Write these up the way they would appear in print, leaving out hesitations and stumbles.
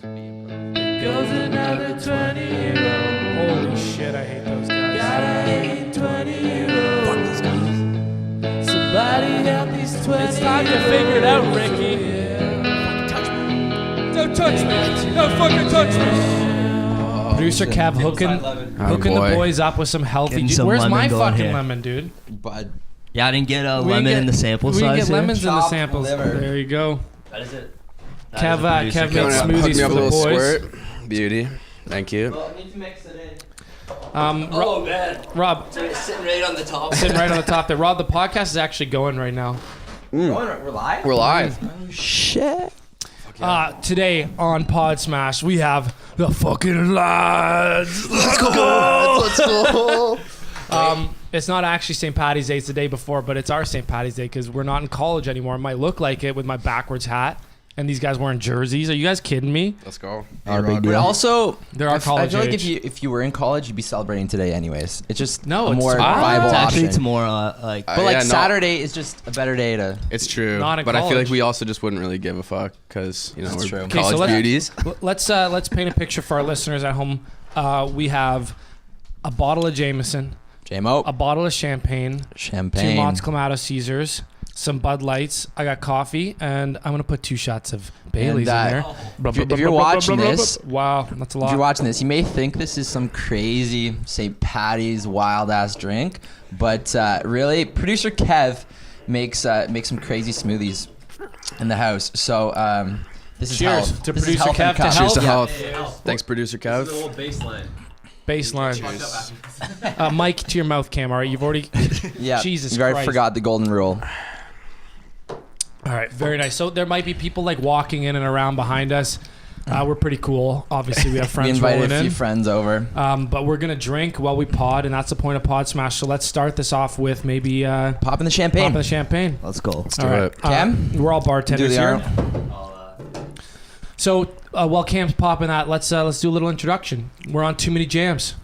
Goes another 20-year-old. Holy shit, I hate those guys. Gotta hate 20-year-olds. Fuck those guys. Somebody help these 20-year-olds. It's time to figure it out, Ricky. Don't touch me. Don't fucking touch me. Producer Kev hooking the boys up with some healthy juice. Where's my fucking lemon, dude? Bud. Yeah, I didn't get a lemon in the sample size. We didn't get lemons in the Chopped samples. liver. There you go. That is it. Kev makes Hook smoothies me up for a the little boys. squirt. Beauty. Thank you. Well, I need to mix it in. Oh man, Rob, sitting right on the top. sitting right on the top there. Rob, the podcast is actually going right now. We're live? We're live. Shit. Today on Podsmasht, we have the fucking lads. Let's go. Let's go. It's not actually St. Paddy's Day. It's the day before, but it's our St. Paddy's Day because we're not in college anymore. It might look like it with my backwards hat and these guys wearing jerseys. Are you guys kidding me? Let's go. But also, They're our college I feel like age. if you were in college, you'd be celebrating today anyways. It's just No, a it's more tomorrow. viable It's actually option. tomorrow. Like, But like Yeah, no. Saturday is just a better day to. It's true. Not in but I feel college. like we also just wouldn't really give a fuck because, you know, That's we're true. Okay, so college let's- beauties. Let's paint a picture for our listeners at home. We have a bottle of Jameson, JMO. a bottle of champagne, 2 Champagne. Mott's Clamato Caesars, some Bud Lights. I got coffee, and I'm gonna put 2 shots of Bailey's in there. If you're watching this, wow, that's a if you're lot. watching this, you may think this is some crazy St. Patty's wild ass drink, but really, producer Kev makes some crazy smoothies in the house. So this is Cheers health. to This is producer health and Kev to cup. Cheers to Yeah. health. Thanks, producer Kev. Baseline. Mike, to your mouth cam. All right, you've already. Yeah, Jesus you already Christ. forgot the golden rule. All right, very nice. So there might be people like walking in and around behind us. We're pretty cool. Obviously, we have We friends invited rolling a few in. friends over. But we're gonna drink while we pod, and that's the point of Podsmasht. So let's start this off with maybe Popping the champagne. popping the champagne. let's go. Let's do All right, it. Cam? we're all Do bartenders the here. honor. So while Cam's popping that, let's do a little introduction. We're on Too Many Jams.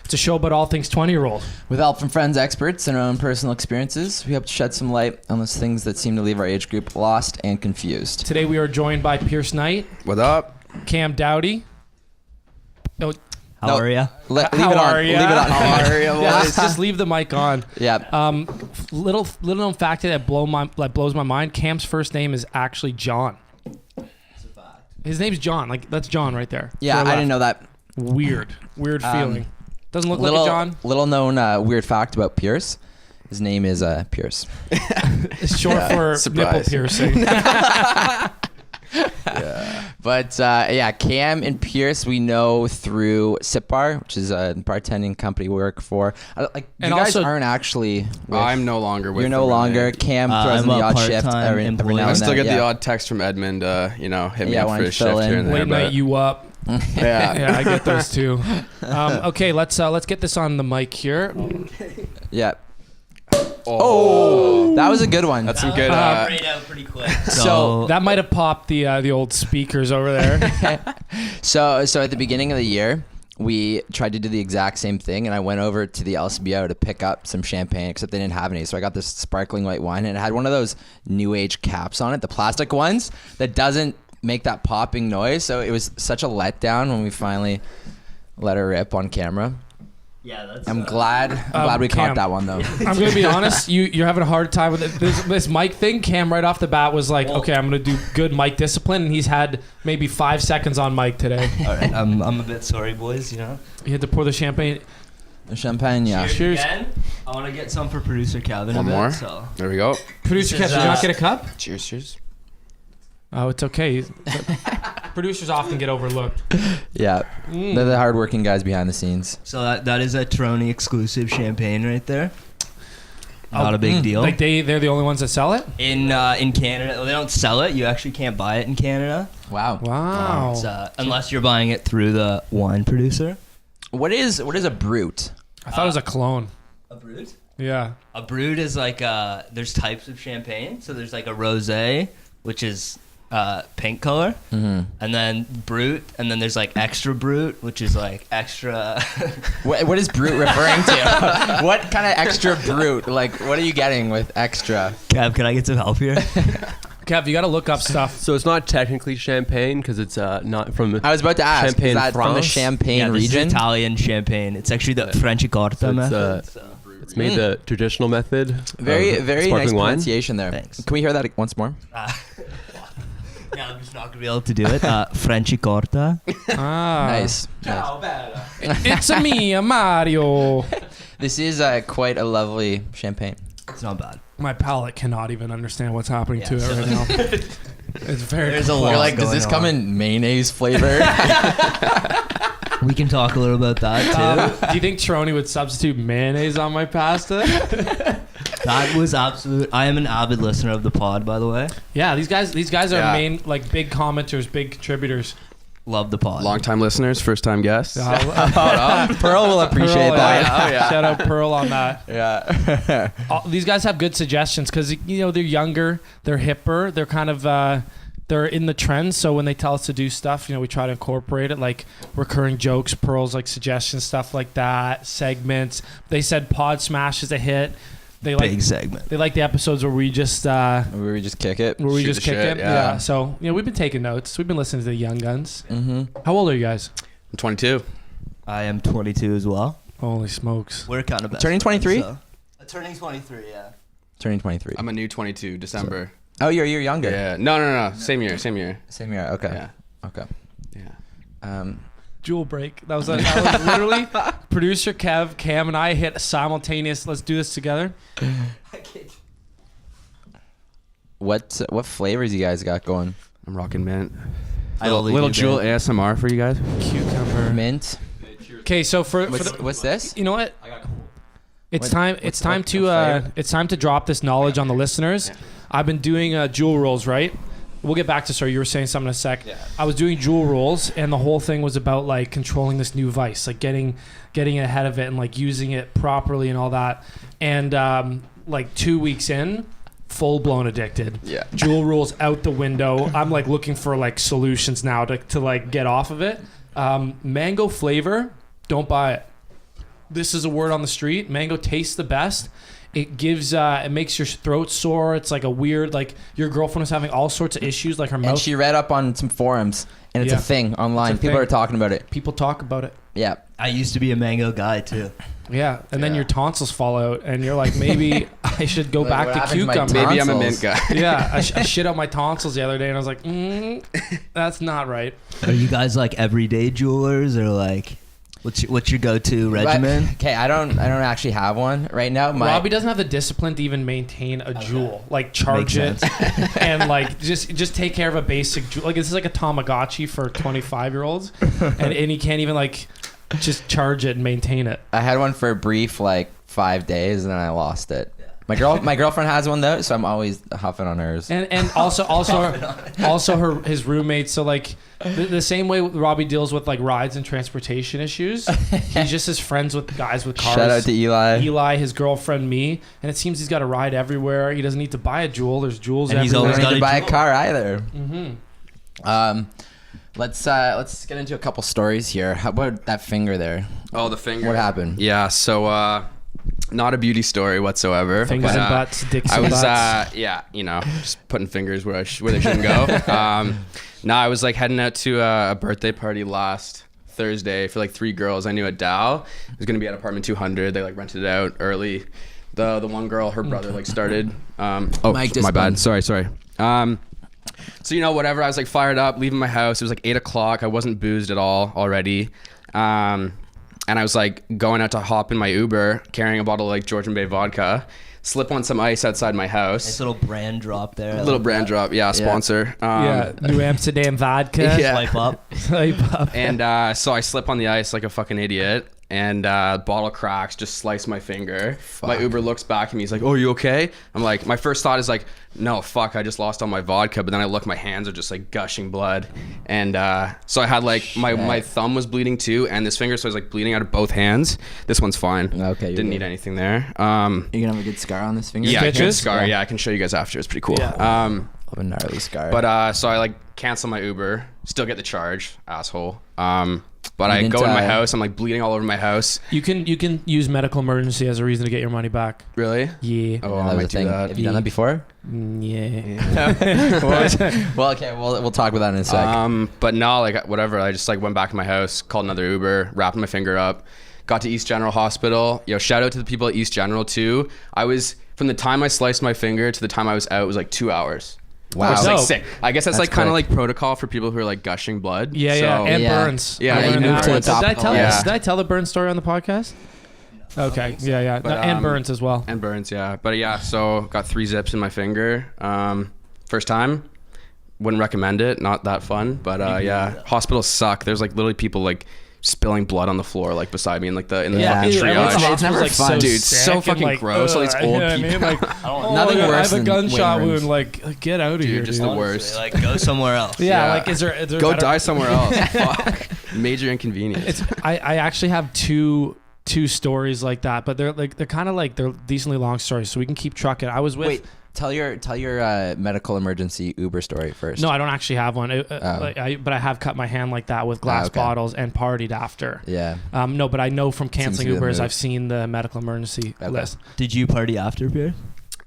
It's a show about all things 20-year-old. With help from friends, experts, and our own personal experiences, we hope to shed some light on those things that seem to leave our age group lost and confused. Today we are joined by Pearce Knight, What up? Cam Doughty. Oh, How are ya? Leave how it on. are Leave ya? it on. How are you, yeah, boys? just leave the mic on. Yeah. Little known fact that blows my mind. Cam's first name is actually John. His name's John. Like that's John right there. Yeah, I didn't know that. Weird feeling. Doesn't look like a John. Little known weird fact about Pearce. His name is Pearce. It's short for nipple surprise. piercing. But Cam and Pearce we know through Sip Bar, which is a bartending company we work for. You And guys also- aren't actually. With, I'm no longer with You're no them, longer. right? Cam throws in I'm the a odd shift part-time every employee. now I and still then. get the yeah. odd text from Edmund, hit me Yeah, up when for I his fill shift here in. and there. Late night But you up. yeah. Yeah, I get those too. Okay, let's get this on the mic here. Yeah. Oh, that was a good one. That's some good. Right out pretty quick. So- That might have popped the old speakers over there. So at the beginning of the year, we tried to do the exact same thing, and I went over to the LCBO to pick up some champagne, except they didn't have any. So I got this sparkling white wine, and it had one of those new age caps on it, the plastic ones that doesn't make that popping noise. So it was such a letdown when we finally let her rip on camera. yeah, that's. I'm glad we Cam, caught that one though. I'm gonna be honest. You're having a hard time with it. This mic thing. Cam right off the bat was like, okay, I'm gonna do good mic discipline, and he's had maybe 5 seconds on mic today. All right, I'm a bit sorry, boys. You know. You had to pour the champagne. Champagne, yeah. Cheers. Again. I want to get some for producer Calvin. One a bit, more. So. There we go. Producer This Kev, is, did you not get a cup? Cheers, cheers. Oh, it's okay. Producers often get overlooked. Yeah. They're the hardworking guys behind the scenes. So that is a Trony exclusive champagne right there. Not a big deal. Like they're the only ones that sell it. In Canada, well, they don't sell it. You actually can't buy it in Canada. Wow. Wow. It's, unless you're buying it through the wine producer. What is a brute? I thought it was a clone. A brut? Yeah. A brut is like there's types of champagne. So there's like a rosé, which is pink color, and then brut, and then there's like extra brut, which is like extra. What is brute referring to? What kind of extra brute? Like, what are you getting with extra? Cab, can I get some help here? Kev, you got to look up stuff. So it's not technically champagne because it's not from. I was about to ask. Champagne Is that from the France? Champagne Yeah, this is region? Italian champagne. It's actually the French Corta So method. it's made the traditional method. Very of nice sparkling wine. pronunciation there. Thanks. Can we hear that once more? Yeah, I'm just not gonna be able to do it. French Corta. Nice. It's a me, Mario. This is quite a lovely champagne. It's not bad. My palate cannot even understand what's happening to it right now. It's very. There's a complex. lot. You're like, does going this come on. in mayonnaise flavor? We can talk a little about that too. Do you think Trony would substitute mayonnaise on my pasta? That was absolute. I am an avid listener of the pod, by the way. Yeah, these guys are Yeah. main like big commenters, big contributors. Love the pod. Long-time listeners, first-time guests. Pearl will appreciate Pearl, that. yeah. Shout out Pearl on that. Yeah. These guys have good suggestions because they're younger, they're hipper, they're kind of they're in the trends. So when they tell us to do stuff, we try to incorporate it, like recurring jokes, Pearl's like suggestions, stuff like that, segments. They said Podsmasht is a hit. They like Big segment. They like the episodes where we just Where we just kick it. where we Shoot just the kick shit, it. yeah. So we've been taking notes. We've been listening to the young guns. Mm-hmm. How old are you guys? I'm 22. I am 22 as well. Holy smokes! We're kind of best Turning friends, 23? so- Turning 23, yeah. Turning 23. I'm a new 22, December. Oh, you're younger. Yeah. No. Same year. Same year. Okay. Yeah. Okay. Yeah. Jewel break. That was literally producer Kev, Cam, and I hit simultaneous. Let's do this together. What flavors you guys got going? I'm rocking mint. I only Little do Jewel mint. ASMR for you guys. Cucumber. Mint. Okay, so for the, What's this? you know what? It's What- time. what's It's time the to flavor? it's time to drop this knowledge on the listeners. I've been doing jewel rolls, right? We'll get back to sorry. You were saying something in a sec. I was doing jewel rolls, and the whole thing was about like controlling this new vice, like getting ahead of it and like using it properly and all that. And like 2 weeks in, full blown addicted. Yeah. Jewel rolls out the window. I'm like looking for like solutions now to like get off of it. Mango flavor, don't buy it. This is a word on the street. Mango tastes the best. It gives it makes your throat sore. It's like a weird, like your girlfriend was having all sorts of issues, like her And mouth. she read up on some forums, and it's Yeah. a thing online. It's a People thing. are talking about it. People talk about it. Yeah. I used to be a mango guy too. Yeah, and then Yeah. your tonsils fall out, and you're like, maybe I should go Like, back what to happened to my cucumber. Maybe I'm a Tonsils. mint guy. Yeah, I shit out my tonsils the other day, and I was like, that's not right. Are you guys like everyday jewelers or like what's your go-to regimen? Okay, I don't actually have one right now. Robbie doesn't have the discipline to even maintain a jewel, like charge Makes it, and like just take care of a basic jewel. Like this is like a Tamagotchi for 25-year-olds, and he can't even like just charge it and maintain it. I had one for a brief like 5 days, and then I lost it. My girlfriend has one though, so I'm always huffing on hers. And also his roommate. So like the same way Robbie deals with like rides and transportation issues, he's just as friends with guys with cars. Shout out to Eli. Eli, his girlfriend, me, and it seems he's got a ride everywhere. He doesn't need to buy a jewel. There's jewels And he's everywhere. I always don't need got to a buy a car either. Mm-hmm. Let's get into a couple stories here. How about that finger there? Oh, the finger. What happened? Yeah. So, not a beauty story whatsoever. Fingers but, and butts, dicks I and was, butts. just putting fingers where they shouldn't go. No, I was like heading out to a birthday party last Thursday for like 3 girls I knew at Dow. It was gonna be at apartment 200. They like rented it out early. The one girl, her brother like started. Mic My discipline. bad. Sorry. So whatever. I was like fired up, leaving my house. It was like 8 o'clock. I wasn't boozed at all already. And I was like going out to hop in my Uber, carrying a bottle of like Georgian Bay vodka, slip on some ice outside my Nice house. little brand drop there. I Little like brand that. drop, yeah, sponsor. Yeah, New Amsterdam vodka. Yeah. Swipe up. Swipe up. And so I slip on the ice like a fucking idiot, and bottle cracks, just slice my finger. My Uber looks back at me, he's like, "Oh, you okay?" I'm like, my first thought is like, no, fuck, I just lost all my vodka. But then I look, my hands are just like gushing blood, and so I had like my thumb was bleeding too, and this finger, so I was like bleeding out of both hands. This one's fine. Okay, you're didn't good. need anything there. You're gonna have a good scar on this finger. Yeah, Stitches? good scar. Yeah, I can show you guys after. It's pretty cool. Yeah. Love a gnarly scar. But so I like cancel my Uber, still get the charge, asshole. But You I go in my didn't, house. I'm like bleeding all over my house. You can use medical emergency as a reason to get your money back. Really? Yeah. Oh, that I was a might do thing. that. Have you done that before? Yeah. Well, okay, we'll talk about that in a sec. But no, like whatever. I just like went back to my house, called another Uber, wrapped my finger up, got to East General Hospital. Shout out to the people at East General too. I was from the time I sliced my finger to the time I was out, it was like 2 hours. Wow. Which is like Dope. sick. I guess that's like That's kind of quick. like protocol for people who are like gushing blood. Yeah, So- yeah, and Yeah. burns. Yeah, I you learned moved that to the one. top Did I of the tell list. did I tell the burn story on the podcast? Okay, yeah. But, and burns as well. And burns, yeah. But yeah, so got 3 zips in my finger. First time. Wouldn't recommend it. Not that fun. But yeah, hospitals suck. There's like literally people like spilling blood on the floor like beside me in like the Yeah. fucking Ew, I went to triage. It's never hospitals, fun. Dude, sick so and, fucking like, gross, all these old you know what I people. mean? Like, Nothing I worse have a than gunshot wing wound. rims. Like, get out of Dude, here, just dude. the worst. Like, go somewhere else. Yeah, Yeah. like, is there Go better- die somewhere else. Fuck. Major inconvenience. I actually have two stories like that, but they're kind of like they're decently long stories, so we can keep trucking. I was with. Wait, tell your medical emergency Uber story first. No, I don't actually have one. But I have cut my hand like that with glass okay. bottles and partied after. Yeah. No, but I know from canceling to be the Ubers, move. I've seen the medical emergency Okay. list. Did you party after, Pearce?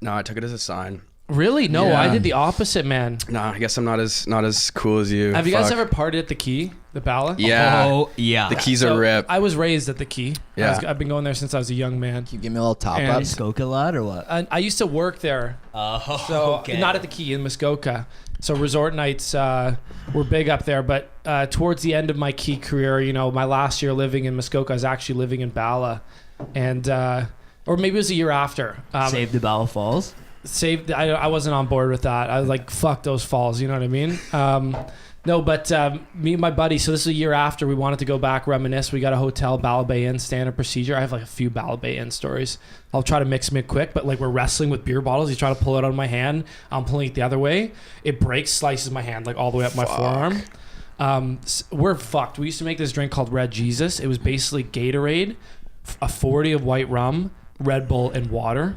No, I took it as a sign. Really? No, Yeah. I did the opposite, man. No, I guess I'm not as cool as you. Have you guys Fuck. ever partied at the Key, the Bala? Yeah. Oh, yeah. The keys So are ripped. I was raised at the Key. Yeah. I've been going there since I was a young man. Can you give me a little top And- up? Skoka lot or what? I used to work there. Oh, So okay. not at the Key, in Muskoka. So resort nights were big up there. But towards the end of my Key career, my last year living in Muskoka, I was actually living in Bala, and or maybe it was a year after. Save the Bala Falls. I wasn't on board with that. I was like, fuck those falls. You know what I mean? No, but me and my buddy, so this is a year after, we wanted to go back, reminisce. We got a hotel, Bala Bay Inn, standard procedure. I have like a few Bala Bay Inn stories. I'll try to mix them in quick, but like we're wrestling with beer bottles. You try to pull it out of my hand. I'm pulling it the other way. It breaks, slices my hand like all the way up my forearm. We're fucked. We used to make this drink called Red Jesus. It was basically Gatorade, a 40 of white rum, Red Bull, and water.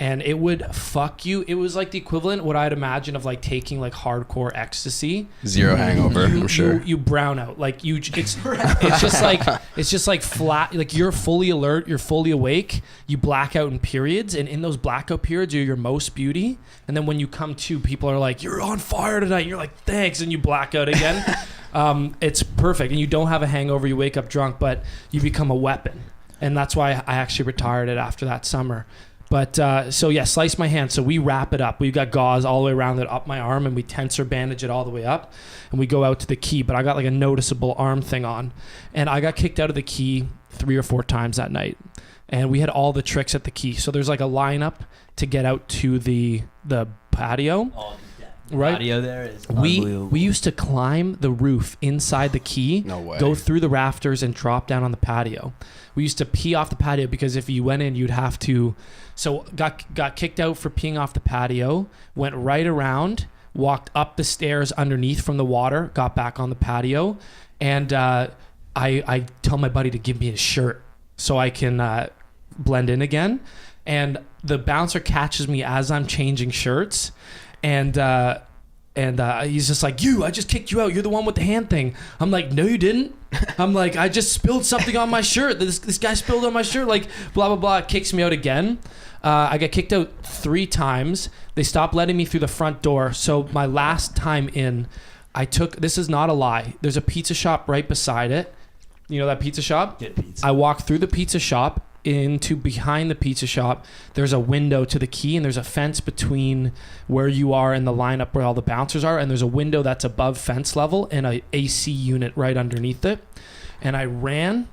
And it would fuck you. It was like the equivalent, what I'd imagine, of like taking like hardcore ecstasy. Zero hangover, I'm sure. You brown out. Like it's just like flat. Like you're fully alert. You're fully awake. You black out in periods, and in those blackout periods, you're your most beauty. And then when you come to, people are like, "You're on fire tonight." And you're like, "Thanks," and you black out again. It's perfect, and you don't have a hangover. You wake up drunk, but you become a weapon, and that's why I actually retired it after that summer. But so yeah, slice my hand. So we wrap it up. We've got gauze all the way around it up my arm, and we tensor bandage it all the way up, and we go out to the Key. But I got like a noticeable arm thing on, and I got kicked out of the Key 3 or 4 times that night. And we had all the tricks at the Key. So there's like a lineup to get out to the patio. Right. Patio there is We unbelievable. used to climb the roof inside the Key, No way. go through the rafters, and drop down on the patio. We used to pee off the patio because if you went in, you'd have to. So got kicked out for peeing off the patio. Went right around, walked up the stairs underneath from the water, got back on the patio, and I tell my buddy to give me his shirt so I can blend in again. And the bouncer catches me as I'm changing shirts, and he's just like, I just kicked you out. You're the one with the hand thing. I'm like, no, you didn't. I'm like, I just spilled something on my shirt. This guy spilled on my shirt. Like, blah, blah, blah. Kicks me out again. I got kicked out 3 times. They stopped letting me through the front door. So my last time in, this is not a lie. There's a pizza shop right beside it. You know that pizza shop? Good pizza. I walked through the pizza shop into behind the pizza shop. There's a window to the Key, and there's a fence between where you are and the lineup where all the bouncers are, and there's a window that's above fence level and a AC unit right underneath it. And I ran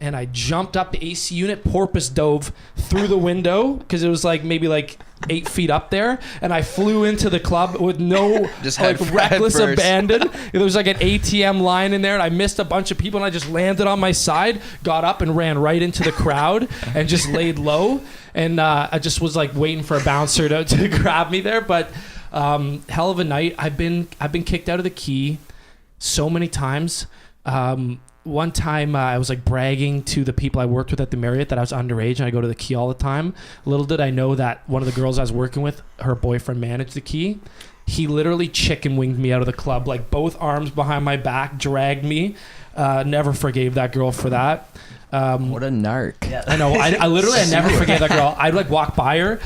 and I jumped up the AC unit, porpoise dove through the window because it was like maybe like 8 feet up there, and I flew into the club with no Just like head reckless first. abandon. There was like an ATM line in there, and I missed a bunch of people, and I just landed on my side, got up and ran right into the crowd and just laid low. And I just was like waiting for a bouncer to grab me there. But hell of a night. I've been kicked out of the Key so many times. One time I was like bragging to the people I worked with at the Marriott that I was underage and I go to the Key all the time. Little did I know that one of the girls I was working with, her boyfriend managed the Key. He literally chicken winged me out of the club, like both arms behind my back, dragged me Never forgave that girl for that. What a narc. I know. I literally I never forgave that girl. I'd like walk by her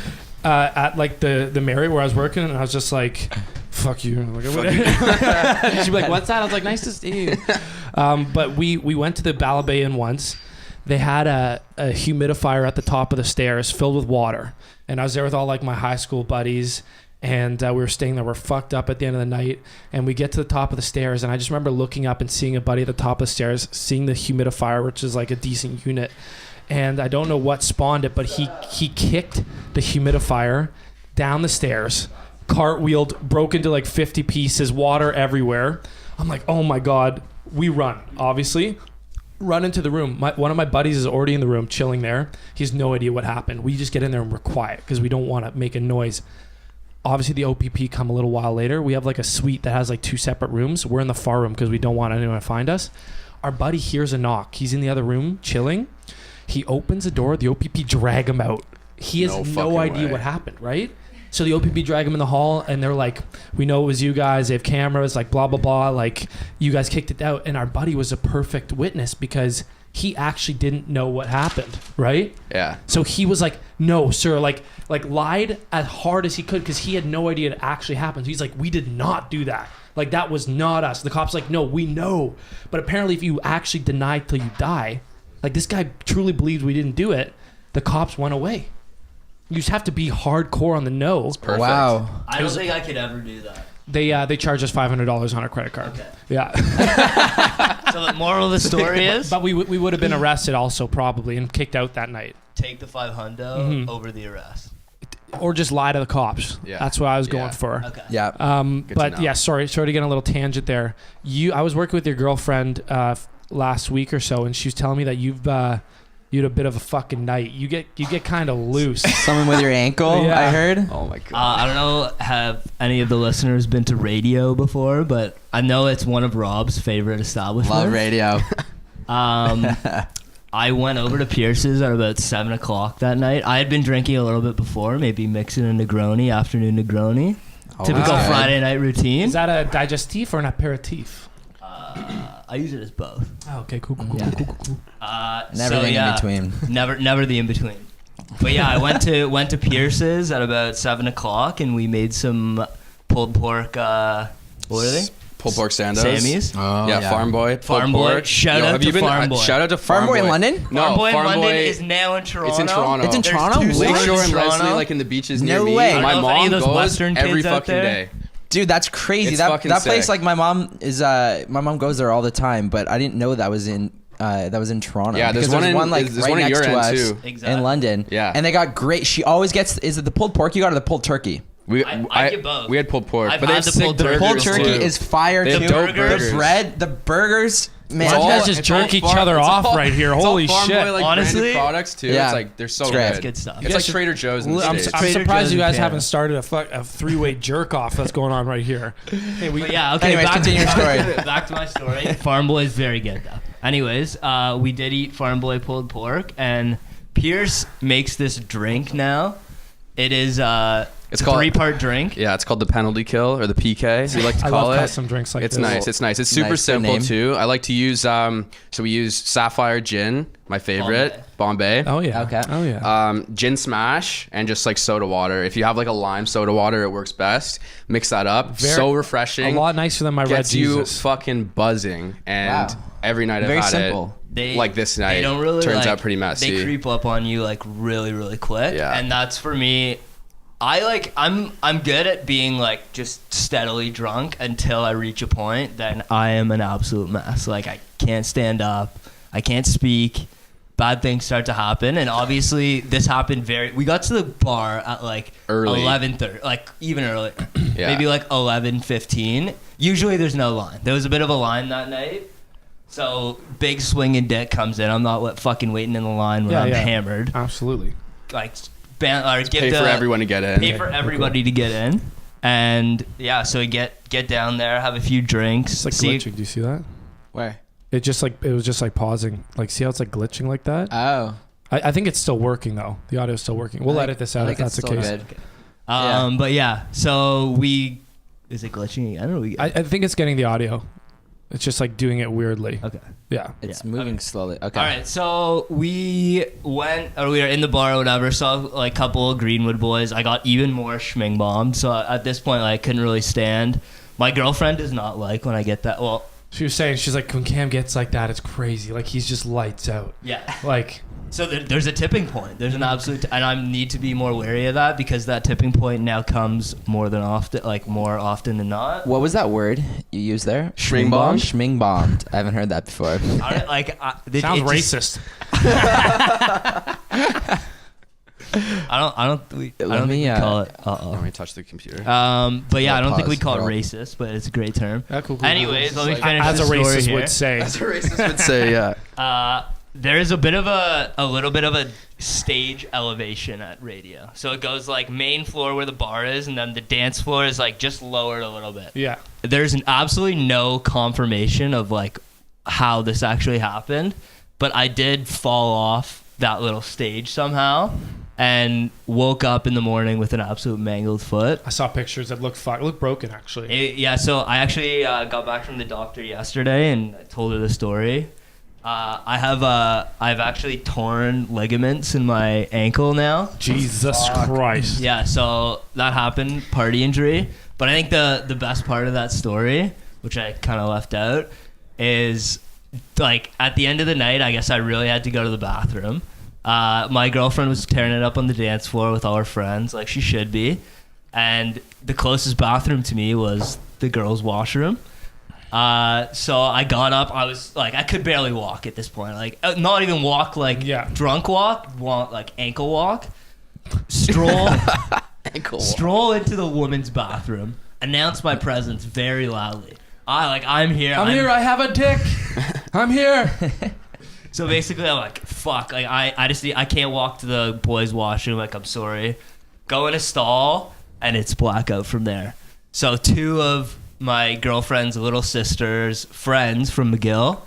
at like the Marriott where I was working, and I was just like, "Fuck you." Like, she'd be like, "What's that?" I was like, "Nice to see you." But we went to the Balabay Inn once. They had a humidifier at the top of the stairs filled with water, and I was there with all like my high school buddies. And we were staying there. We're fucked up at the end of the night, and we get to the top of the stairs, and I just remember looking up and seeing a buddy at the top of the stairs, seeing the humidifier, which is like a decent unit, and I don't know what spawned it, but he kicked the humidifier down the stairs, cartwheeled, broke into like 50 pieces, water everywhere. I'm like, oh my god. We run, obviously. Run into the room. One of my buddies is already in the room, chilling there. He has no idea what happened. We just get in there and we're quiet because we don't want to make a noise. Obviously, the OPP come a little while later. We have like a suite that has like 2 separate rooms. We're in the far room because we don't want anyone to find us. Our buddy hears a knock. He's in the other room chilling. He opens the door. The OPP drag him out. He has no idea what happened, right? So the OPP drag him in the hall, and they're like, "We know it was you guys. They have cameras, like blah blah blah. Like you guys kicked it out." And our buddy was a perfect witness because he actually didn't know what happened, right? Yeah. So he was like, "No, sir," like lied as hard as he could because he had no idea it actually happened. So he's like, "We did not do that. Like that was not us." The cop's like, "No, we know." But apparently, if you actually deny till you die, like this guy truly believes we didn't do it, the cops went away. You just have to be hardcore on the no. Perfect. Wow. I don't think I could ever do that. They charged us $500 on our credit card. Okay. Yeah. So the moral of the story is, But we would have been arrested also probably and kicked out that night. take the 500 over the arrest. Or just lie to the cops. Yeah. That's what I was going Yeah. Okay. Yeah. But know. yeah, sorry to get on a little tangent there. I was working with your girlfriend last week or so, and she was telling me that you had a bit of a fucking night. You get kind of loose. Someone with your ankle, Yeah. I heard. Oh my god. I don't know, have any of the listeners been to radio before, but I know it's one of Rob's favorite establishments. Love radio. I went over to Pearce's at about 7 o'clock that night. I had been drinking a little bit before, maybe mixing a Negroni, afternoon Negroni. Typical wow. Friday night routine. Is that a digestif or an aperitif? I use it as both. Oh, okay, cool. And everything in between. Never the in between. But yeah, I went to Pearce's at about 7 o'clock, and we made some pulled pork. What are they? Pulled pork standos. Sammy's. Oh, Yeah, Farm Boy. Farm pulled Boy. pork. Shout out have to you been, Farm Boy. Shout out to Farm Boy in London? No, Farm Boy in London Boy is now in Toronto. It's in Toronto. It's in There's Toronto? two stores Lakeshore in and Toronto. Leslie, like in the beaches No near me. way. I don't My know if any mom of those goes Western every kids out fucking there. day. Dude, that's crazy. It's That fucking place, sick. like my mom goes there all the time, but I didn't know that was in Toronto. Yeah, there's because one in- like there's right one at next your to end, us too. Exactly. in London. Yeah. and they got great. She always gets. Is it the pulled pork you got or the pulled turkey? I get both. We had pulled pork, I've but they had have the sick pulled burgers turkey. Pulled turkey too. is fire They have too. dope The burgers. bread, the burgers, man. You guys that- just It's all jerk each farm- other it's off all- right here. it's all Holy Farm shit. Boy, like, Honestly, branded products too. yeah. It's like they're so It's great. good. That's good stuff. It's like Trader Joe's in the I'm States. surprised Joe's you in guys Canada. haven't started a three-way jerk off that's going on right here. Hey, But yeah, okay. Anyways, continue your story. Back to my story. Farm Boy is very good though. Anyways, we did eat Farm Boy pulled pork, and Pearce makes this drink now. It is It's a called- 3-part drink. Yeah, it's called the penalty kill or the PK, as we like to I call love it. custom drinks like It's this. nice. It's nice. It's super Nice, good simple name. too. I like to use so we use Sapphire Gin, my favorite, Bombay. Oh yeah. Okay. Oh yeah. Gin smash and just like soda water. If you have like a lime soda water, it works best. Mix that up. So refreshing. A lot nicer than my Red Gets you Jesus. fucking buzzing. And Wow. every night Very I've had simple. it, like this night, They don't really turns like, out pretty messy. They creep up on you like really, really quick. Yeah. And that's for me. I'm good at being like just steadily drunk until I reach a point. Then I am an absolute mess. Like I can't stand up. I can't speak. Bad things start to happen, and obviously this happened we got to the bar at like Early. 11:30, like even earlier. Yeah. Maybe like 11:15. Usually there's no line. There was a bit of a line that night. So big swinging dick comes in. I'm not fucking waiting in the line when I'm hammered. Absolutely. Like give Pay for everyone to get in. pay for everybody to get in, and yeah, so we get down there, have a few drinks. It's like glitching. Do you see that? Where? It was just like pausing. Like see how it's like glitching like that? Oh, I think it's still working though. The audio's still working. We'll edit this out if that's the case. But yeah, so is it glitching again? Or I think it's getting the audio. It's just like doing it weirdly. Okay. Yeah. It's Yeah. moving slowly. Okay. All right, so we went, or we were in the bar or whatever, saw like a couple of Greenwood boys. I got even more schming bombed, so at this point, like, I couldn't really stand. My girlfriend does not like when I get that. Well, She was saying, she's like, when Cam gets like that, it's crazy. Like, he's just lights out. yeah. Like, So there's a tipping point. There's an absolute, and I need to be more wary of that because that tipping point now comes more often than not. What was that word you used there? Schming bombed? Schming bombed. I haven't heard that before. I don't, like, sounds it just- racist. I don't think we call it. Let me touch the computer. But yeah, I don't think we Pause. call it Roll. racist, but it's a great term. Yeah, cool. Anyways, let me finish As the a story racist here. would say. As a racist would say, yeah. There is a bit of a little bit of a stage elevation at radio. So it goes like main floor where the bar is, and then the dance floor is like just lowered a little bit. Yeah. There's absolutely no confirmation of like how this actually happened, but I did fall off that little stage somehow and woke up in the morning with an absolute mangled foot. I saw pictures that look broken, actually. Yeah, so I actually got back from the doctor yesterday and I told her the story. I've actually torn ligaments in my ankle now. Jesus Christ. Yeah, so that happened, party injury. But I think the best part of that story, which I kind of left out, is like at the end of the night, I guess I really had to go to the bathroom. My girlfriend was tearing it up on the dance floor with all her friends, like she should be. And the closest bathroom to me was the girls' washroom. So I got up. I was like, I could barely walk at this point. Like, not even walk like drunk walk, like ankle walk. Stroll into the woman's bathroom. Announce my presence very loudly. I'm here. I'm here. I have a dick. I'm here. So basically, I'm like, fuck. Like, I can't walk to the boys' washroom. Like, I'm sorry. Go in a stall, and it's blackout from there. So 2 of my girlfriend's little sister's friends from McGill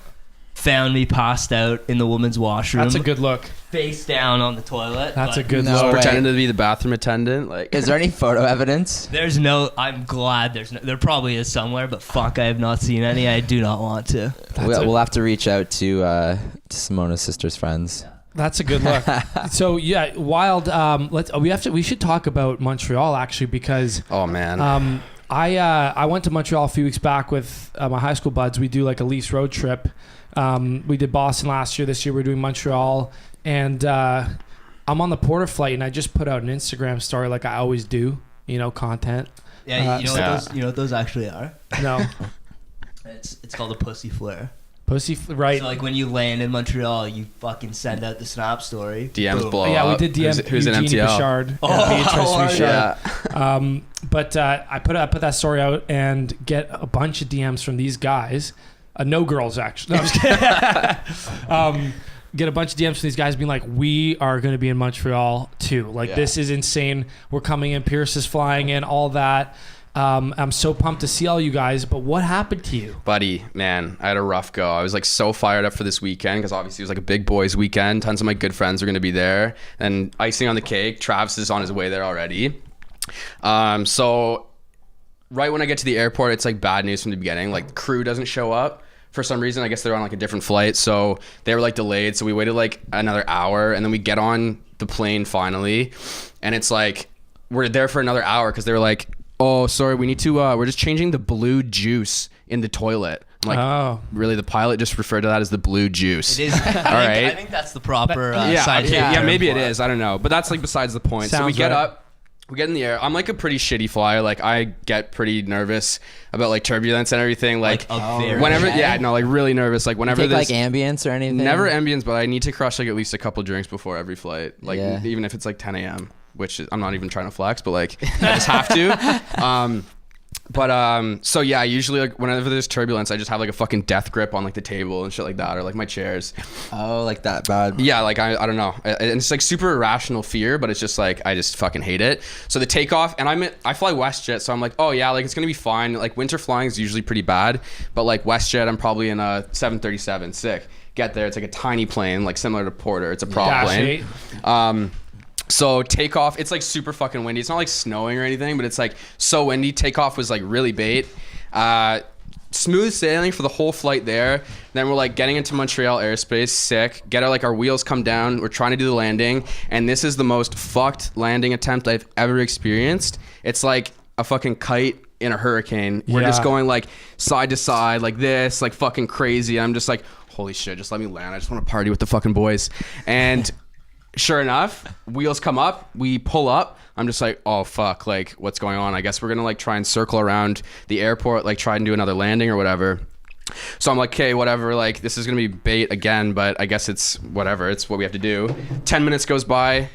found me passed out in the woman's washroom. That's a good look. Face down on the toilet. That's a good No look. way. Pretending to be the bathroom attendant. Like, Is there any photo evidence? I'm glad there probably is somewhere, but fuck, I have not seen any. I do not want to. We'll have to reach out to Simona's sister's friends. That's a good look. So yeah, wild. We should talk about Montreal actually because oh man. I went to Montreal a few weeks back with my high school buds. We do like a Leafs road trip. We did Boston last year. This year we're doing Montreal, and I'm on the Porter flight, and I just put out an Instagram story like I always do. Content. Yeah, you know what those actually are? No. It's called a pussy flare. Pussy, right? So like when you land in Montreal, you fucking send out the snap story. DMs Boom. blow Yeah, we up. did DM Who's in Eugenie MTL? Bouchard. Oh, Beatrice Yeah. Bouchard. But I put that story out and get a bunch of DMs from these guys. No girls, actually. No, I'm just kidding. Get a bunch of DMs from these guys being like, we are going to be in Montreal too. Like, this is insane. We're coming in. Pearce is flying in, all that. I'm so pumped to see all you guys, but what happened to you? Buddy, man, I had a rough go. I was like so fired up for this weekend because obviously it was like a big boys weekend. Tons of my good friends are going to be there. And icing on the cake, Travis is on his way there already. So right when I get to the airport, it's like bad news from the beginning. Like, crew doesn't show up. For some reason, I guess they're on like a different flight. So they were like delayed. So we waited like another hour and then we get on the plane finally. And it's like, we're there for another hour because they were like, oh, sorry, we need to, we're just changing the blue juice in the toilet. I'm like, Oh. really? The pilot just referred to that as the blue juice. It is. I think that's the proper scientific yeah, term maybe it for is. I don't know. But that's like besides the point. So we Sounds get right. up, we get in the air. I'm like a pretty shitty flyer. Like, I get pretty nervous about like turbulence and everything. Like whenever, like really nervous. Like whenever Take like this, ambience or anything? never ambience, but I need to crush like at least a couple drinks before every flight. Like Yeah. even if it's like 10 a.m., which is, I'm not even trying to flex, but like I just have to. So yeah, usually like whenever there's turbulence, I just have like a fucking death grip on like the table and shit like that, or like my chairs. Oh, like that bad. Yeah, like I don't know. And it's like super irrational fear, but it's just like I just fucking hate it. So the takeoff, and I fly WestJet, so I'm like, oh yeah, like it's gonna be fine. Like winter flying is usually pretty bad, but like WestJet, I'm probably in a 737. Sick. Get there, it's like a tiny plane, like similar to Porter. It's a prop Dash plane. 8. So takeoff, it's like super fucking windy. It's not like snowing or anything, but it's like so windy. Takeoff was like really bait. smooth sailing for the whole flight there. Then we're like getting into Montreal airspace, sick. Get our wheels come down. We're trying to do the landing, and this is the most fucked landing attempt I've ever experienced. It's like a fucking kite in a hurricane. We're just going like side to side like this, like fucking crazy. I'm just like, holy shit, just let me land. I just want to party with the fucking boys. And sure enough, wheels come up, we pull up. I'm just like, oh fuck, like what's going on? I guess we're gonna like try and circle around the airport, like try and do another landing or whatever. So I'm like, okay, whatever, like this is gonna be bait again, but I guess it's whatever, it's what we have to do. 10 minutes goes by,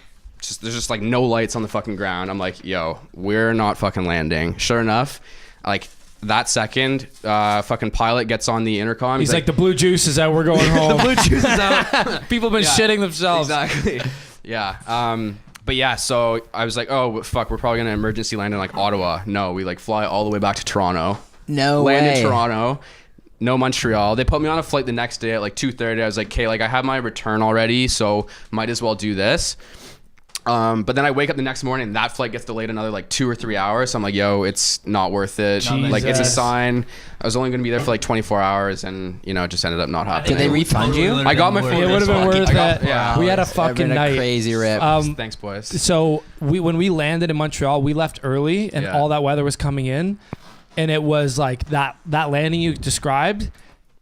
there's just like no lights on the fucking ground. I'm like, yo, we're not fucking landing. Sure enough, like that second, fucking pilot gets on the intercom. He's like, the blue juice is out, we're going home. The blue juice is out. People have been shitting themselves. Exactly. Yeah. But yeah, so I was like, oh fuck, we're probably gonna emergency land in like Ottawa. No, we like fly all the way back to Toronto. No land way. in Toronto. No Montreal. They put me on a flight the next day at like 2:30. I was like, okay, like I have my return already, so might as well do this. But then I wake up the next morning and that flight gets delayed another like 2 or 3 hours. So I'm like, yo, it's not worth it. Jesus. Like it's a sign. I was only going to be there for like 24 hours and you know, it just ended up not happening. Did they refund you? I got my It would have been worth it. yeah. We had a fucking Been a night. crazy rip. Thanks, boys. So when we landed in Montreal, we left early, and all that weather was coming in, and it was like that landing you described.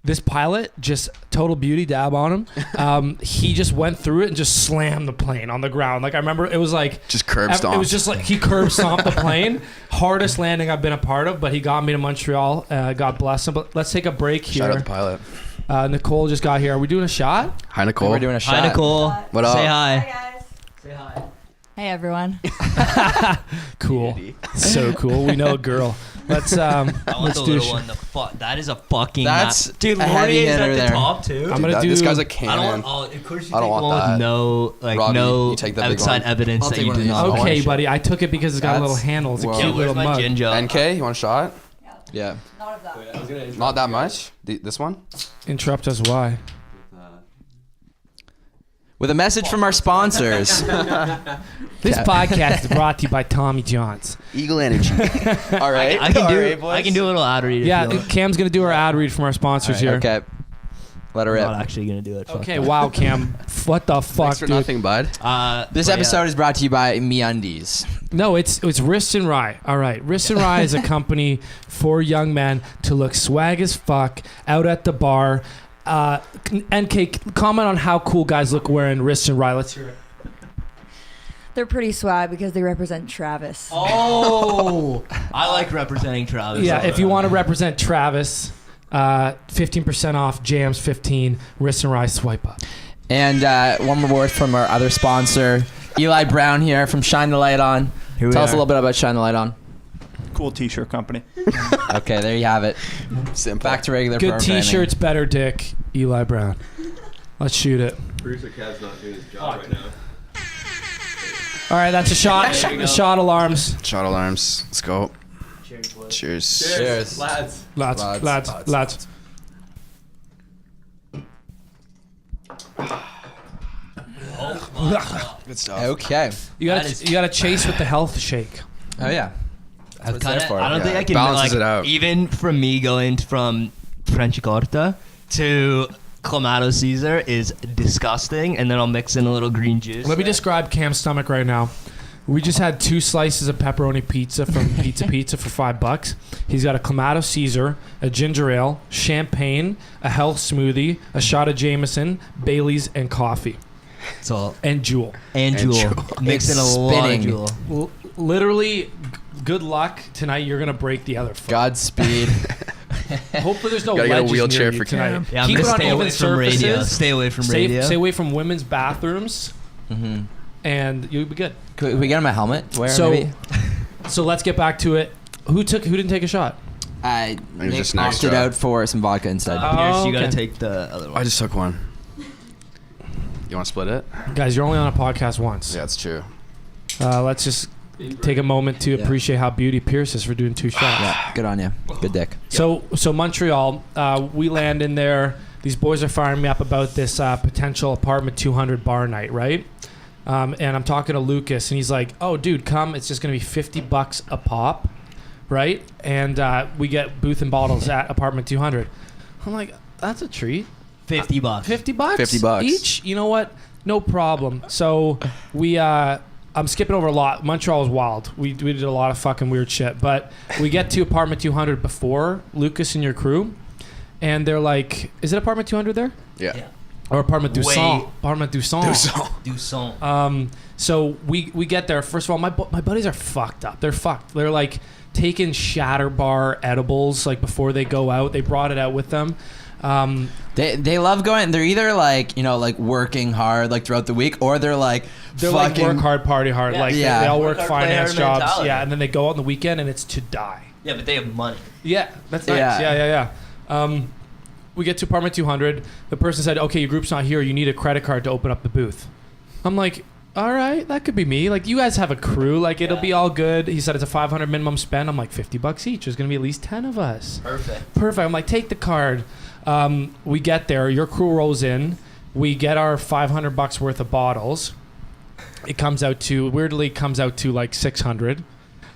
This pilot, just total beauty, dab on him. He just went through it and just slammed the plane on the ground. Like I remember, it was like Just curb stomp. It was just like he curb stomped the plane. Hardest landing I've been a part of, but he got me to Montreal. God bless him. But let's take a break here. Shout out the pilot. Nicole just got here. Are we doing a shot? Hi, Nicole. We're doing a shot. Hi, Nicole. What up? Say hi. Hi guys. Say hi. Hey everyone. Cool. So cool. We know a girl. Let's I want let's the do. little one. That is a fucking. That's dude. a heavy Laurier's hitter at the there. top too. I'm gonna do. This guy's a I cannon. don't want. Of course, you I don't take want one that. with no, like Robbie, no you take that big outside one. evidence I'll that take you one do of these. not. Oh, Okay, shit. buddy. I took it because it's got a little That's- handle. It's a whoa. cute Yeah, where's little my mug. ginger? NK, you want a shot? Yeah. Not of that. Not that much. This one? Interrupt us. Why? With a message from our sponsors. This podcast is brought to you by Tommy John's. Eagle Energy. All right. I can All do. right, boys. I can do a little ad read. if you Yeah, want. Cam's gonna do our ad read from our sponsors here. Okay. Let her I'm rip. not actually gonna do it. Fuck Okay, that. wow, Cam. What the fuck, Thanks for dude? nothing, bud. This but episode yeah. is brought to you by MeUndies. No, it's Wrist and Rye. All right, Wrist and Rye is a company for young men to look swag as fuck out at the bar. NK, comment on how cool guys look wearing Wrist and Rye. Let's hear it. They're pretty swag because they represent Travis. Oh, I like representing Travis. Yeah, if you want to represent Travis, 15% off Jams 15 Wrist and Rye swipe up. And one more word from our other sponsor, Eli Brown here from Shine the Light On. Here we Tell us a are. little bit about Shine the Light On. Cool t-shirt company. Okay, there you have it. Simple. Back to regular Good programming. T-shirts, better dick. Eli Brown. Let's shoot it. Producer Kev's not doing his job right now. All right, that's a shot. Shot alarms. Shot alarms. Let's go. Cheers, boys. Cheers. Cheers. Lads. Lads. Good stuff. Okay. You That got is- you got to chase with the health shake. Oh, yeah. I've it's there kinda, for. I don't think Yeah, I can balances like, it out. even from me going from French Corta to Clamato Caesar is disgusting, and then I'll mix in a little green juice. Let me describe Cam's stomach right now. We just had 2 slices of pepperoni pizza from Pizza for $5. He's got a Clamato Caesar, a ginger ale, champagne, a health smoothie, a shot of Jameson, Bailey's, and coffee. So And Jewel. and Jewel, mix in a lot of spinning. Jewel. Literally, good luck tonight. You're gonna break the other foot. Godspeed. Hopefully, there's no Gotta get a ledges wheelchair near you for tonight. Cam. Yeah, I'm Keep gonna it on stay even away from radio. surfaces. Stay away from radio. Stay away from women's bathrooms, and you'll be good. Could we get him a helmet? Where So- maybe? So let's get back to it. Who didn't take a shot? I Maybe just Nick next opted shot. out for some vodka instead. Pierce, you gotta okay. take the other one. I just took one. You want to split it? Guys, you're only on a podcast once. Yeah, that's true. Let's just take a moment to Yeah. appreciate how beauty Pearce is for doing 2 shots. Yeah, good on you. Good dick. So Montreal, we land in there. These boys are firing me up about this potential apartment 200 bar night, right? And I'm talking to Lucas, and he's like, "Oh, dude, come! It's just gonna be $50 a pop. right? And we get booth and bottles at apartment 200. I'm like, that's a treat. $50. $50? $50 each? You know what? No problem. So we I'm skipping over a lot. Montreal is wild. We did a lot of fucking weird shit. But we get to apartment 200 before Lucas and your crew, and they're like, is it apartment 200 there? Yeah. Or apartment Dusson. Apartment Dusson. So we get there. First of all, my buddies are fucked up. They're fucked. They're like taking shatter bar edibles like before they go out. They brought it out with them. They love going. They're either like, you know, like working hard like throughout the week, or they're like like work hard, party hard. Yeah. Like Yeah. they all work Work hard, play finance hard jobs. mentality. Yeah, and then they go out on the weekend and it's to die. Yeah, but they have money. Yeah, that's nice. Yeah. Yeah. We get to apartment 200. The person said, okay, your group's not here. You need a credit card to open up the booth. I'm like, all right, that could be me. Like, you guys have a crew. Like, it'll be all good. He said it's a $500 minimum spend. I'm like, $50 each. There's going to be at least 10 of us. Perfect. I'm like, take the card. We get there. Your crew rolls in. We get our $500 worth of bottles. It weirdly comes out to like 600.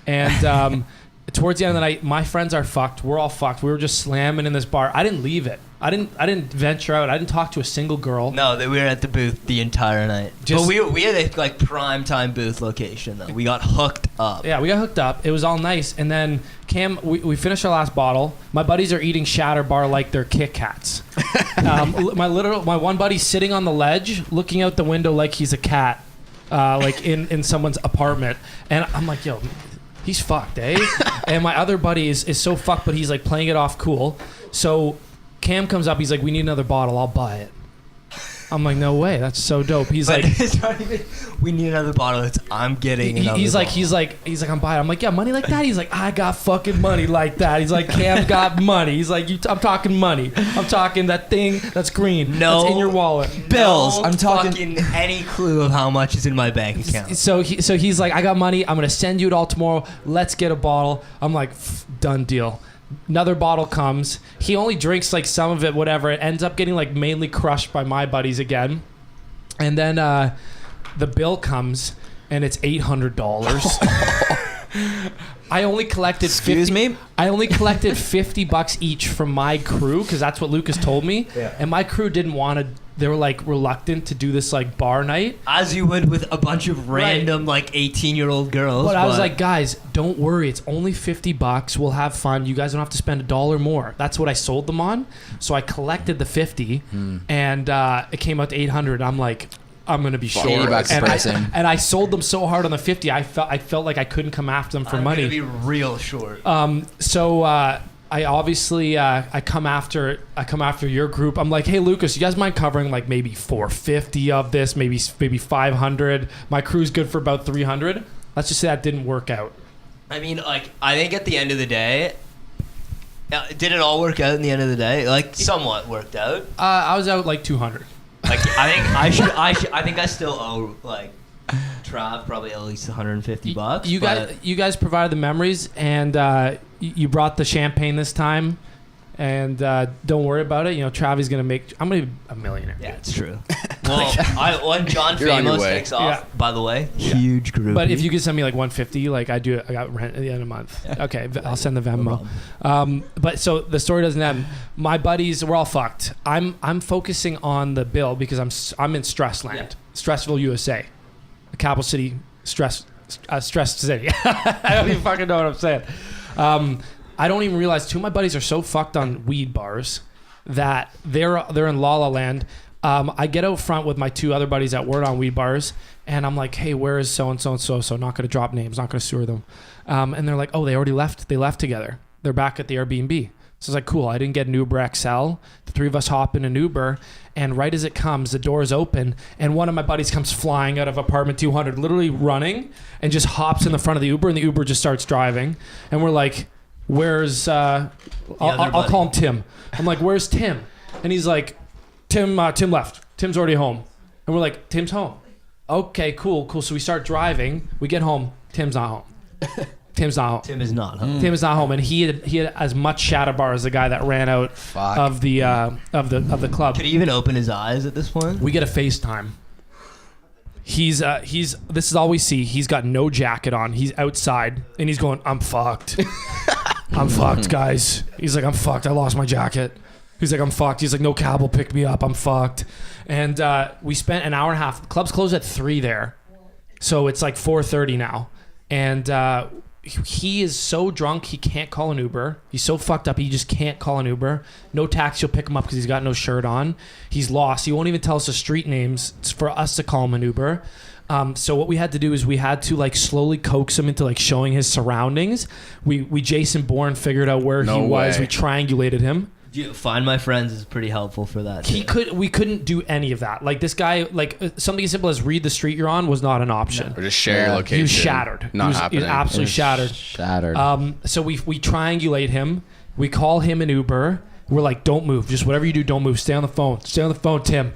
And towards the end of the night, my friends are fucked. We're all fucked. We were just slamming in this bar. I didn't leave it. I didn't venture out. I didn't talk to a single girl. No, we were at the booth the entire night. But we had a like prime time booth location though. We got hooked up. Yeah, we got hooked up. It was all nice. And then Cam, we finished our last bottle. My buddies are eating shatter bar like they're Kit Kats. My one buddy's sitting on the ledge, looking out the window like he's a cat, like in someone's apartment. And I'm like, yo, he's fucked, eh? And my other buddy is so fucked, but he's like playing it off cool. So Cam comes up, he's like, we need another bottle, I'll buy it. I'm like, no way, that's so dope. He's like, it's not even, we need another bottle. It's I'm getting another he's like, bottle. I'm buying it. I'm like, yeah, money like that? He's like, I got fucking money like that. He's like, Cam got money. He's like, I'm talking money. I'm talking that thing that's green. No, that's in your wallet. Bills. No I'm talking fucking any clue of how much is in my bank account. So he's like, I got money. I'm gonna send you it all tomorrow. Let's get a bottle. I'm like, done deal. Another bottle comes. He only drinks like some of it, whatever. It ends up getting like mainly crushed by my buddies again. And then the bill comes and it's $800. I only collected I only collected $50 each from my crew because that's what Lucas told me. Yeah. And my crew didn't want to. They were like reluctant to do this like bar night, as you would with a bunch of random like 18-year-old girls. But I was like, guys, don't worry. It's only $50. We'll have fun. You guys don't have to spend $1 more. That's what I sold them on. So I collected the 50, and it came out to 800. I'm like, I'm gonna be short. $80 and I sold them so hard on the 50. I felt like I couldn't come after them for money. I'm gonna be real short. So I obviously I come after your group. I'm like, hey Lucas, you guys mind covering like maybe 450 of this, maybe 500? My crew's good for about 300. Let's just say that didn't work out. I mean, like, I think at the end of the day, did it all work out in the end of the day? Like, somewhat worked out. I was out like 200. Like, I think I still owe like Trav probably at least $150. You guys provided the memories, and you brought the champagne this time, and don't worry about it. You know, Travi's gonna make. I'm gonna be a millionaire. Yeah, it's true. Well, when John You're on your Famos way. takes off, Yeah. by the way, huge group. But if you could send me like 150, like I got rent at the end of the month. Okay, I'll send the Venmo. But so the story doesn't end. My buddies, we're all fucked. I'm focusing on the bill because I'm in stress land, Stressville, USA, the capital city, stress city. I don't even fucking know what I'm saying. I don't even realize two of my buddies are so fucked on weed bars that they're in La La Land. I get out front with my two other buddies that were on weed bars, and I'm like, hey, where is so-and-so and so-and-so? Not going to drop names, not going to sewer them. And they're like, oh, they already left. They left together. They're back at the Airbnb. So I was like, cool. I didn't get an Uber XL. The three of us hop in an Uber, and right as it comes, the doors open, and one of my buddies comes flying out of apartment 200, literally running, and just hops in the front of the Uber, and the Uber just starts driving. And we're like, where's... I'll call him Tim. I'm like, where's Tim? And he's like, Tim left. Tim's already home. And we're like, Tim's home. Okay, cool. So we start driving. We get home. Tim's not home. Tim is not home, and he had as much shatter bar as the guy that ran out of the club. Could he even open his eyes at this point? We get a FaceTime. He's this is all we see. He's got no jacket on. He's outside and he's going, I'm fucked. I'm fucked, guys. He's like, I'm fucked. I lost my jacket. He's like, I'm fucked. He's like, no cab will pick me up. I'm fucked. And we spent an hour and a half. The club's closed at 3 there. So it's like 4:30 now. And he is so drunk he can't call an Uber. He's so fucked up he just can't call an Uber. No taxi will pick him up because he's got no shirt on. He's lost. He won't even tell us the street names for us to call him an Uber. So what we had to do is we had to like slowly coax him into like showing his surroundings. We Jason Bourne figured out where he was. We triangulated him. Find My Friends is pretty helpful for that. We couldn't do any of that. Like this guy, like something as simple as read the street you're on was not an option. Or just share your location. He was shattered. Not he happening. was absolutely shattered. So we triangulate him. We call him an Uber. We're like, don't move. Just whatever you do, don't move. Stay on the phone. Stay on the phone, Tim.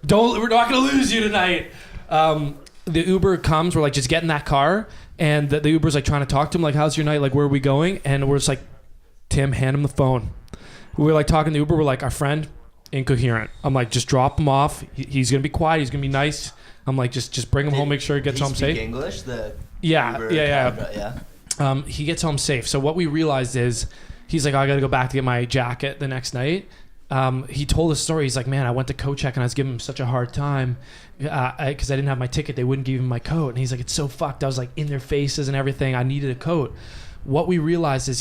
We're not gonna lose you tonight. The Uber comes. We're like, just get in that car. And the Uber's like trying to talk to him. Like, how's your night? Like, where are we going? And we're just like, Tim, hand him the phone. We were like talking to Uber. We're like, our friend, incoherent. I'm like, just drop him off. He's gonna be quiet. He's gonna be nice. I'm like, just bring him home. Make sure he gets home safe. English? Yeah. He gets home safe. So what we realized is, he's like, I gotta go back to get my jacket the next night. He told a story. He's like, man, I went to coat check and I was giving him such a hard time because I didn't have my ticket. They wouldn't give him my coat. And he's like, it's so fucked. I was like in their faces and everything. I needed a coat. What we realized is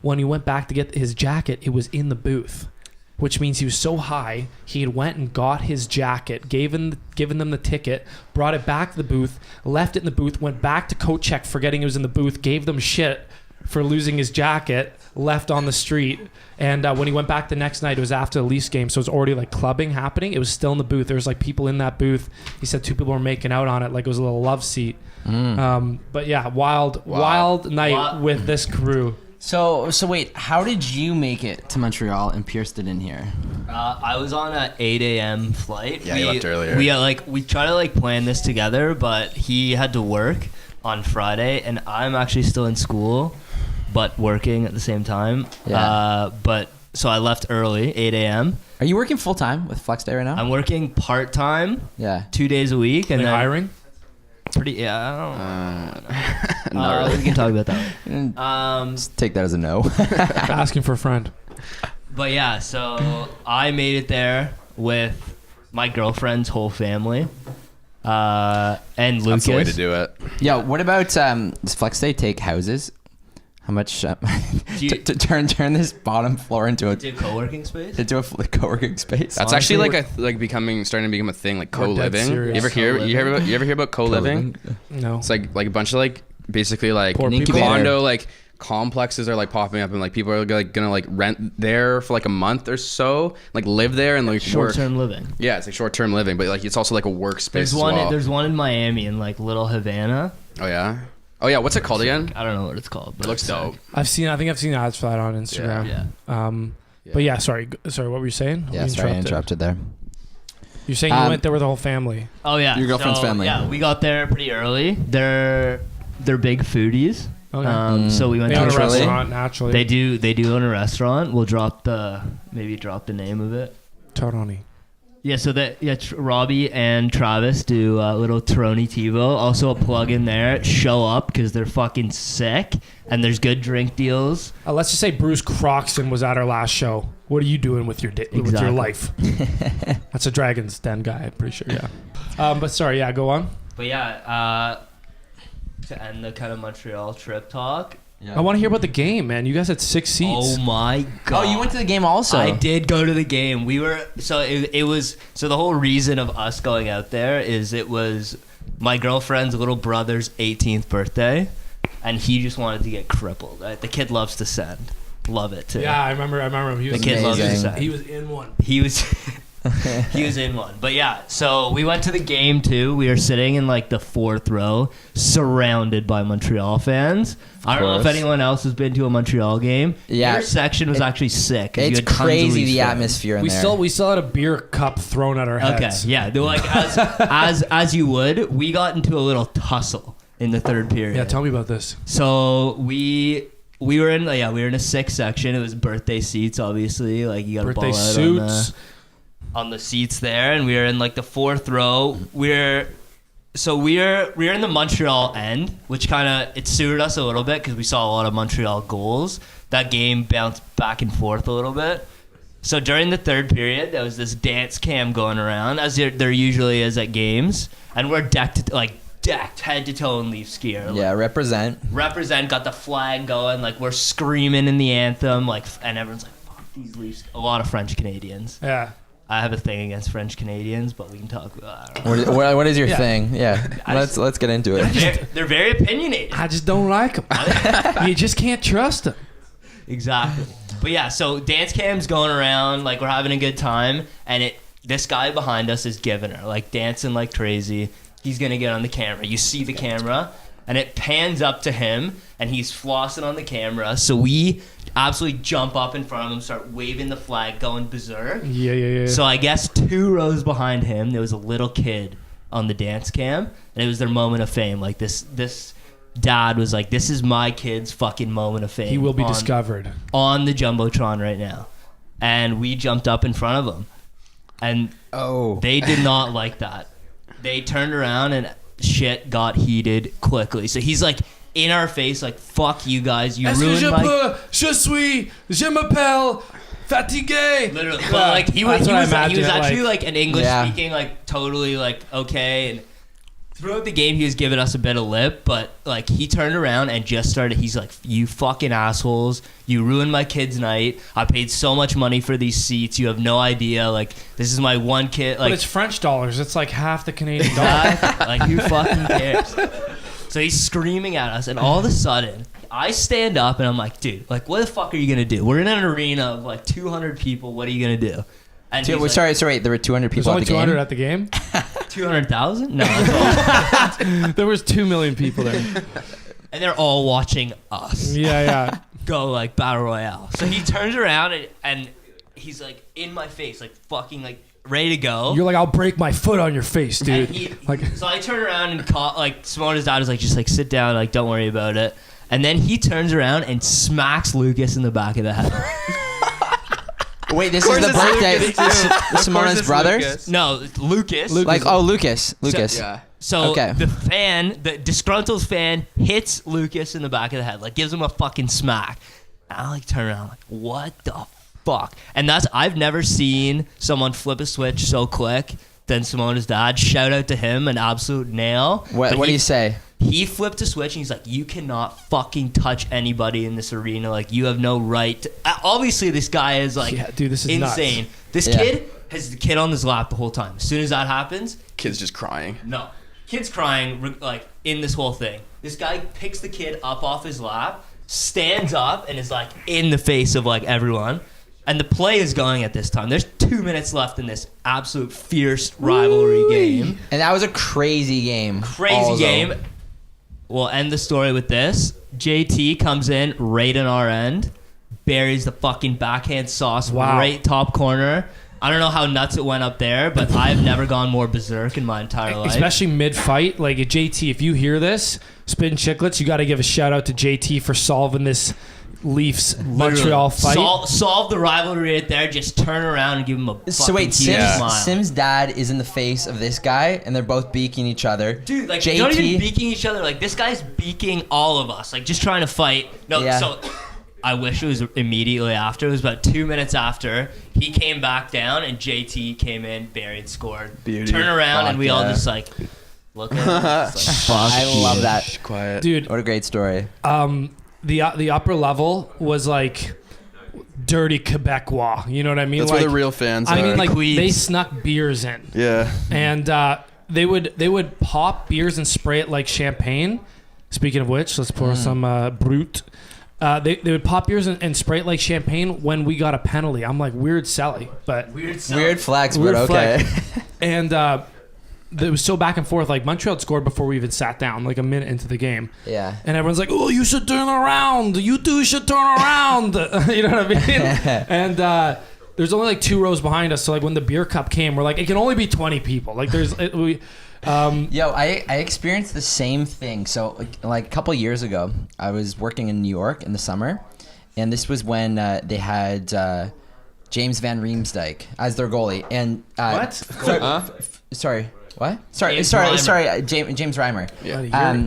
when he went back to get his jacket, it was in the booth, which means he was so high, he had went and got his jacket, given them the ticket, brought it back to the booth, left it in the booth, went back to coat check forgetting it was in the booth, gave them shit for losing his jacket, left on the street. And when he went back the next night, it was after the Leafs game, so it was already like clubbing happening. It was still in the booth. There was like people in that booth. He said 2 people were making out on it like it was a little love seat. But yeah, wild night with this crew. So wait, how did you make it to Montreal and Pearce didn't here? I was on an 8 a.m. flight. Yeah, you left earlier. We try to plan this together, but he had to work on Friday, and I'm actually still in school, but working at the same time. Yeah. So I left early, 8 a.m. Are you working full time with Flex Day right now? I'm working part time. Yeah. 2 days a week, and Are they then hiring? I don't know. We can talk about that. Just take that as a no. Asking for a friend. But yeah, so I made it there with my girlfriend's whole family. And Lucas. That's the way to do it. Yeah. What about does Flex Day take houses? How much to turn this bottom floor into a co-working space? Into a co-working space? That's Honestly, actually starting to become a thing, like We're dead co-living. serious. You ever hear about co-living? No. It's like a bunch of basically Poor people. condo complexes are popping up, and people are gonna rent there for a month or so, live there and short-term living. Yeah, it's short-term living, but it's also a workspace. There's one in Miami in Little Havana. Oh yeah, what's it called again? I don't know what it's called, but It looks dope. I think I've seen ads for that on Instagram. Yeah. But yeah, sorry, what were you saying? Yeah, sorry, I interrupted there. You're saying you went there with the whole family. Oh yeah, your girlfriend's family. Yeah, we got there pretty early. They're big foodies. Okay. So we went They to own a restaurant naturally. They do own a restaurant. We'll drop the name of it. Toroni. Yeah, so Robbie and Travis do a little Toroni TiVo. Also a plug in there. Show up because they're fucking sick, and there's good drink deals. Let's just say Bruce Croxton was at our last show. What are you doing with your with your life? That's a Dragon's Den guy, I'm pretty sure. Yeah. But sorry, yeah, go on. But yeah, to end the kind of Montreal trip talk. I want to hear about the game, man. You guys had 6 seats. Oh my god! Oh, you went to the game also. I did go to the game. We were so the whole reason of us going out there is it was my girlfriend's little brother's 18th birthday, and he just wanted to get crippled. Right? The kid loves to send. Love it too. Yeah, I remember him. He was the kid loves to send. He was in one. He was in one. But yeah, so we went to the game too. We were sitting in the 4th row, surrounded by Montreal fans. I don't know if anyone else has been to a Montreal game. Yeah, your section was actually sick. It's crazy the atmosphere in there. We still had a beer cup thrown at our heads. Okay, yeah, they're as you would. We got into a little tussle in the 3rd period. Yeah, tell me about this. So we were in a sick section. It was birthday seats, obviously. You got birthday ball out suits on the seats there, and we were in the 4th row. So we're in the Montreal end, which kind of it suited us a little bit because we saw a lot of Montreal goals. That game bounced back and forth a little bit. So during the third period, there was this dance cam going around, as there usually is at games, and we're decked head to toe in Leafs gear. Yeah, represent. Got the flag going, like we're screaming in the anthem, like, and everyone's like, "Fuck these Leafs!" A lot of French Canadians. Yeah. I have a thing against French Canadians, but we can talk about. What is your thing? Yeah, let's get into it. They're very opinionated. I just don't like them. You just can't trust them. Exactly. But yeah, so dance cam's going around, like we're having a good time, and this guy behind us is giving her, like dancing like crazy. He's gonna get on the camera. You see the camera, and it pans up to him, and he's flossing on the camera. So we absolutely jump up in front of him, start waving the flag, going berserk. Yeah. So I guess 2 rows behind him, there was a little kid on the dance cam, and it was their moment of fame. Like this dad was like, "This is my kid's fucking moment of fame. He will be discovered on the Jumbotron right now." And we jumped up in front of him, and they did not like that. They turned around and shit got heated quickly. So he's like in our face, like, "Fuck you guys, you ruined my..." Je suis, je m'appelle, fatigué. Literally, but like he was actually like an English Yeah. speaking, like totally like okay. And throughout the game, he was giving us a bit of lip, but like he turned around and just started. He's like, "You fucking assholes! You ruined my kid's night. I paid so much money for these seats. You have no idea. Like this is my one kid. Like But it's French dollars. It's like half the Canadian dollar. like who fucking cares?" So he's screaming at us, and all of a sudden, I stand up and I'm like, "Dude, like what the fuck are you gonna do? We're in an arena of like 200 people. What are you gonna do?" And Dude, he's sorry. There were 200 There's people only at the 200 game. at the game. 200,000? No, that's all. There was 2 million people there. And they're all watching us Yeah. go like battle royale. So he turns around and he's like in my face, like fucking like ready to go. You're like, "I'll break my foot on your face, And dude." Like, so I turn around and call, like Simona's dad was like, "Just like sit down, like don't worry about it." And then he turns around and smacks Lucas in the back of the head. Wait, this is the birthday. Simona's brother? No, Lucas. Like, Lucas. Yeah. So Okay. the disgruntled fan hits Lucas in the back of the head, like gives him a fucking smack. And I like turn around, like, what the fuck? And I've never seen someone flip a switch so quick than Simona's dad. Shout out to him, an absolute nail. What But do you say? He flipped a switch and he's like, "You cannot fucking touch anybody in this arena. Like, you have no right to..." Obviously, this guy is like, Yeah, dude, this is insane. nuts. This kid has the kid on his lap the whole time. As soon as that happens, Kid's just crying. no. Kid's crying, like, in this whole thing. This guy picks the kid up off his lap, stands up, and is, like, in the face of, like, everyone. And the play is going at this time. There's 2 minutes left in this absolute fierce rivalry game. And that was a crazy game. Crazy game. We'll end the story with this. JT comes in right in our end, buries the fucking backhand sauce right top corner. I don't know how nuts it went up there, but I've never gone more berserk in my entire life. especially mid-fight. Like, JT, if you hear this, Spin Chicklets, you got to give a shout-out to JT for solving this Leafs Montreal fight. Solve the rivalry right there. Just turn around and give him a fucking So wait, huge smile. Sim's dad is in the face of this guy, and they're both beaking each other. Dude, like, JT, they're not even beaking each other. Like, this guy's beaking all of us. Like, just trying to fight. No, Yeah. So I wish it was immediately after. It was about 2 minutes after. He came back down, and JT came in, buried, scored. Beauty. Turn around, and we all yeah. just, like, look at him. Just like, I love that. Quiet. Dude, What a great story. the upper level was like dirty Quebecois. You know what I mean? That's like, where the real fans I are. mean, like, Queebs. they snuck beers in. Yeah. And they would pop beers and spray it like champagne. Speaking of which, let's pour some Brut. They would pop beers and spray it like champagne when we got a penalty. I'm like, weird Sally, but Weird flex, weird but okay. flag. And it was so back and forth. Like, Montreal had scored before we even sat down, like a minute into the game. Yeah. And everyone's like, "Oh, you should turn around. You two should turn around." You know what I mean? And there's only like 2 rows behind us. So like when the beer cup came, we're like, it can only be 20 people. Like there's Yo, I experienced the same thing. So like a couple years ago, I was working in New York in the summer, and this was when they had James Van Riemsdyk as their goalie. And What? Sorry. What? Sorry, James James Reimer.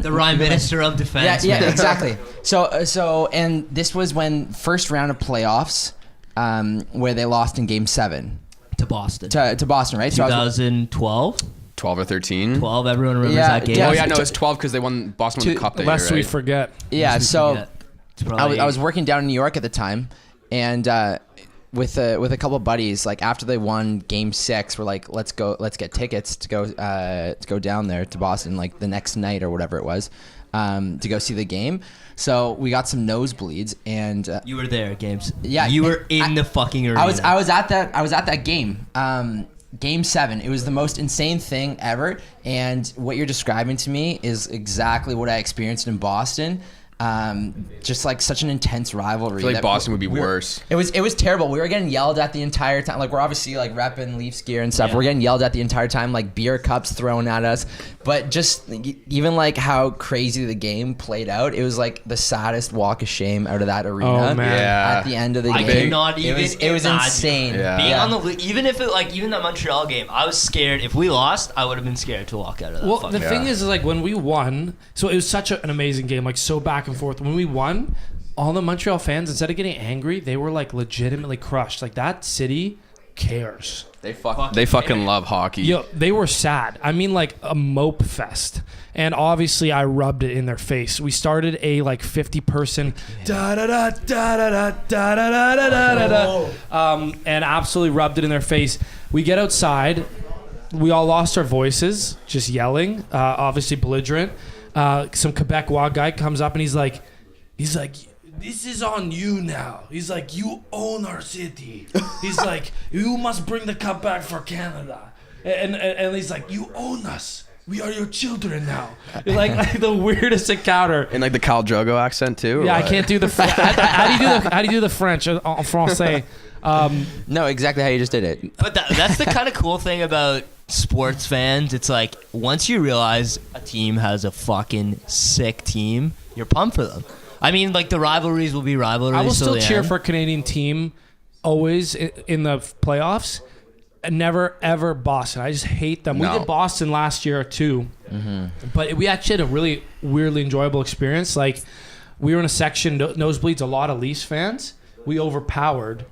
The Rhyme Minister of Defense. Yeah, man. exactly. So, and this was when first round of playoffs, where they lost in Game 7 To Boston. to Boston, right? So 2012? 12 or 13. 12, everyone remembers Yeah, that game. yeah. Oh yeah, no, it's 12 because they won Boston won the cup that year, Lest we right? forget. yeah. So It's probably I was working down in New York at the time, and with a couple of buddies, like after they won Game 6, we're like, let's get tickets to go down there to Boston like the next night or whatever it was, to go see the game. So we got some nosebleeds, and You were there, Games. Yeah, You were in the fucking arena. I was at that game. Game 7. It was the most insane thing ever, and what you're describing to me is exactly what I experienced in Boston. Just like such an intense rivalry. I feel like that Boston would be worse. It was terrible. We were getting yelled at the entire time. Like we're obviously like repping Leafs gear and stuff. Yeah. We're getting yelled at the entire time. Like beer cups thrown at us. But just even like how crazy the game played out, it was like the saddest walk of shame out of that arena. Oh, man. Yeah. At the end of the I game, cannot even it was imagine. insane. Yeah. Being on the even if it even that Montreal game, I was scared. If we lost, I would have been scared to walk out of that. Well, fucking the thing is like when we won, so it was such an amazing game, like so back and forth. When we won, all the Montreal fans, instead of getting angry, they were like legitimately crushed. Like that city cares. They fucking love hockey. Yo, they were sad. I mean, like a mope fest. And obviously, I rubbed it in their face. We started a like 50-person da da da da da da da da da da da, and absolutely rubbed it in their face. We get outside. We all lost our voices, just yelling. Obviously, belligerent. Some Quebecois guy comes up and he's like, this is on you now. He's like, you own our city. He's like, you must bring the cup back for Canada. And he's like, you own us. We are your children now. Like the weirdest encounter. In like the Cal Drogo accent too. Yeah, I can't do the. How do you do the French en français? No, exactly how you just did it. But that's the kind of cool thing about sports fans. It's like once you realize a team has a fucking sick team, you're pumped for them. I mean, like the rivalries will be rivalries. I will till still the cheer end. for a Canadian team always in the playoffs. And never ever Boston. I just hate them. No. We did Boston last year too, but we actually had a really weirdly enjoyable experience. Like we were in a section nosebleeds, a lot of Leafs fans. We overpowered.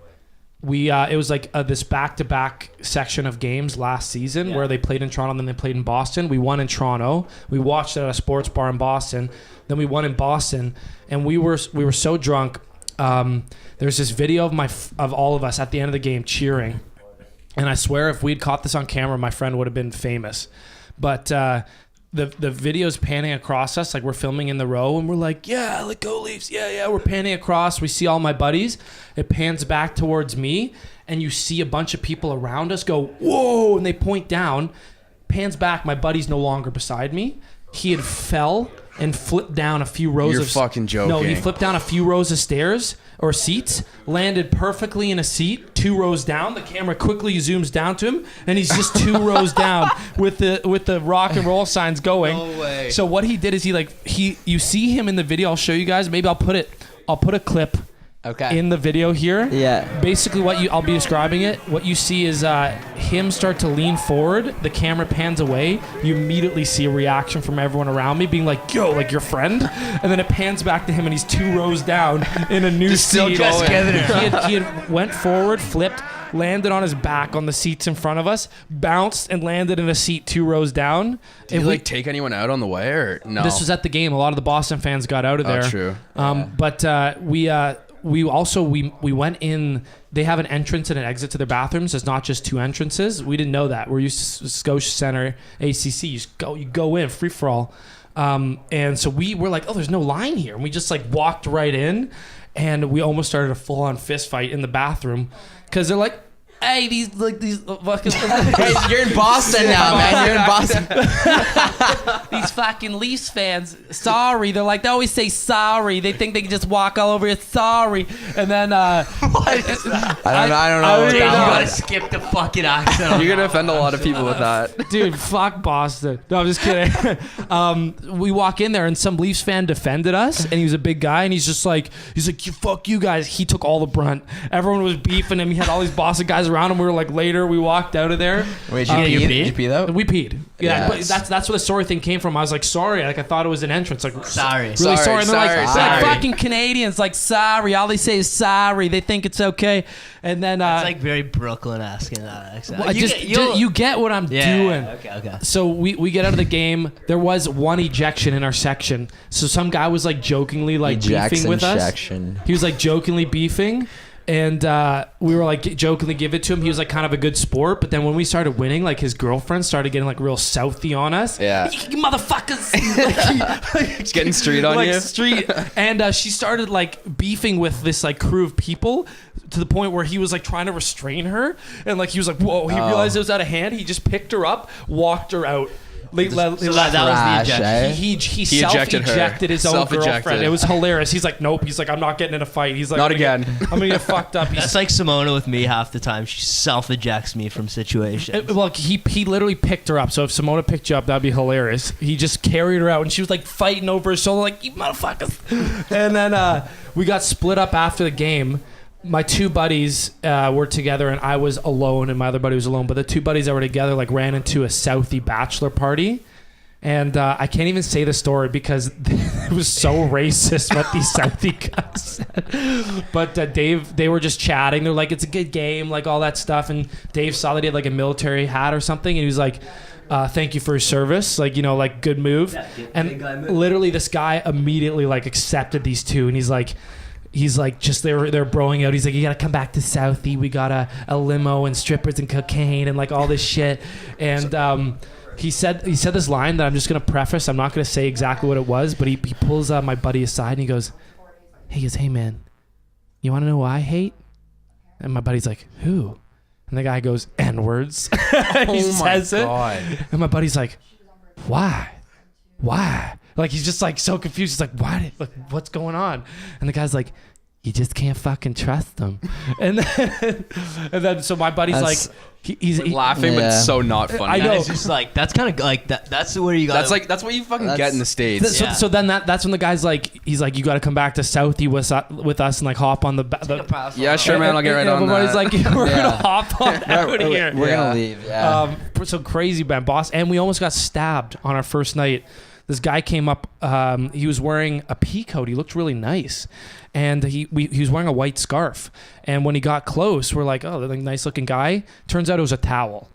It was like this back-to-back section of games last season where they played in Toronto and then they played in Boston. We won in Toronto. We watched it at a sports bar in Boston. Then we won in Boston, and we were so drunk. There's this video of all of us at the end of the game cheering. And I swear if we'd caught this on camera, my friend would have been famous. But the video's panning across us, like we're filming in the row, and we're like, yeah, let go Leafs. Yeah. We're panning across. We see all my buddies. It pans back towards me, and you see a bunch of people around us go, whoa, and they point down. Pans back, my buddy's no longer beside me. He had fell and flipped down a few rows You're of... fucking joking. No, he flipped down a few rows of stairs or seats, landed perfectly in a seat 2 rows down. The camera quickly zooms down to him, and he's just 2 rows down with the rock and roll signs going. No way. So what he did is you see him in the video. I'll show you guys. Maybe I'll put a clip in the video here. Yeah. Basically, I'll be describing it. What you see is him start to lean forward. The camera pans away. You immediately see a reaction from everyone around me, being like, "Yo, like your friend," and then it pans back to him, and he's 2 rows down in a new still seat. just together. He had went forward, flipped, landed on his back on the seats in front of us, bounced, and landed in a seat 2 rows down. Did you take anyone out on the way or no? This was at the game. A lot of the Boston fans got out of there. Oh, true. But we went in. They have an entrance and an exit to their bathrooms. There's not just 2 entrances. We didn't know that. We're used to Scotia Center, ACC. You go in free for all. And so we were like, oh, there's no line here. And we just like walked right in, and we almost started a full on fist fight in the bathroom because they're like, hey, these fucking Hey, you're in Boston now, man. You're in Boston. these fucking Leafs fans, sorry. They're like, they always say sorry. They think they can just walk all over it. Sorry. And then I don't know. Dude, you gotta skip the fucking accent. You're gonna offend a lot of people with that. dude, fuck Boston. No, I'm just kidding. We walk in there and some Leafs fan defended us, and he was a big guy, and he's like, fuck you guys. He took all the brunt. Everyone was beefing him. He had all these Boston guys guys around him. We were like later. We walked out of there. Wait, you did pee? you pee though? We peed. Yeah, Yes. but that's where the sorry thing came from. I was like, sorry. Like I thought it was an entrance. Like Sorry. really sorry. And they're like, sorry. fucking Canadians. Like sorry. All they say is sorry. They think it's okay. And then It's like very Brooklyn asking that accent. well, you get what I'm doing. Okay. So we get out of the game. There was one ejection in our section. So some guy was like jokingly like beefing with us. Jackson. He was like jokingly beefing. And we were like jokingly give it to him. He was like kind of a good sport. But then when we started winning, like his girlfriend started getting like real southy on us. Yeah. You motherfuckers. It's getting street on like you. street. And she started like beefing with this like crew of people to the point where he was like trying to restrain her. And like he was like, whoa, he realized it was out of hand. He just picked her up, walked her out. So that was the Trash, ejection. eh? He He ejected her. self-ejected his own Self-ejected. girlfriend. It was hilarious. He's like, nope. He's like, I'm not getting in a fight. He's like, Not I'm gonna again. I'm gonna get fucked up. He's That's like Simona with me half the time. She self-ejects me from situations. well, he literally picked her up. So if Simona picked you up, that'd be hilarious. He just carried her out, and she was like fighting over his shoulder, like you motherfuckers. And then we got split up after the game. My two buddies were together, and I was alone, and my other buddy was alone. But the two buddies that were together like ran into a Southie bachelor party. And I can't even say the story because it was so racist what these Southie guys said. But Dave, they were just chatting. They're like, it's a good game, like all that stuff. And Dave saw that he had like a military hat or something. And he was like, thank you for your service. Like, you know, like good move. Yeah, big guy And move. literally this guy immediately like accepted these two. And he's like, just they're broing out. He's like, you gotta come back to Southie. We got a limo and strippers and cocaine and like all this shit. And he said this line that I'm just gonna preface. I'm not gonna say exactly what it was, but he pulls my buddy aside and he goes, hey man, you wanna know who I hate? And my buddy's like, who? And the guy goes, N-words. He says it. And my buddy's like, why? Like he's just like so confused. He's like, why? Like, what's going on? And the guy's like, you just can't fucking trust them. And then so my buddy's That's- like, he's laughing, but Yeah. so not funny. I know. It's just like that's kind of like that. That's where you got. That's what you fucking That's- get in the States. So then that's when the guy's like, he's like, you got to come back to Southie with us and like hop on the Yeah, sure, man. I'll get right on everybody's that. like, we're Yeah. gonna hop on out of here. We're gonna leave. Yeah. So crazy, man, boss. And we almost got stabbed on our first night. This guy came up. He was wearing a pea coat. He looked really nice, and he was wearing a white scarf. And when he got close, we're like, oh, like nice looking guy. Turns out it was a towel.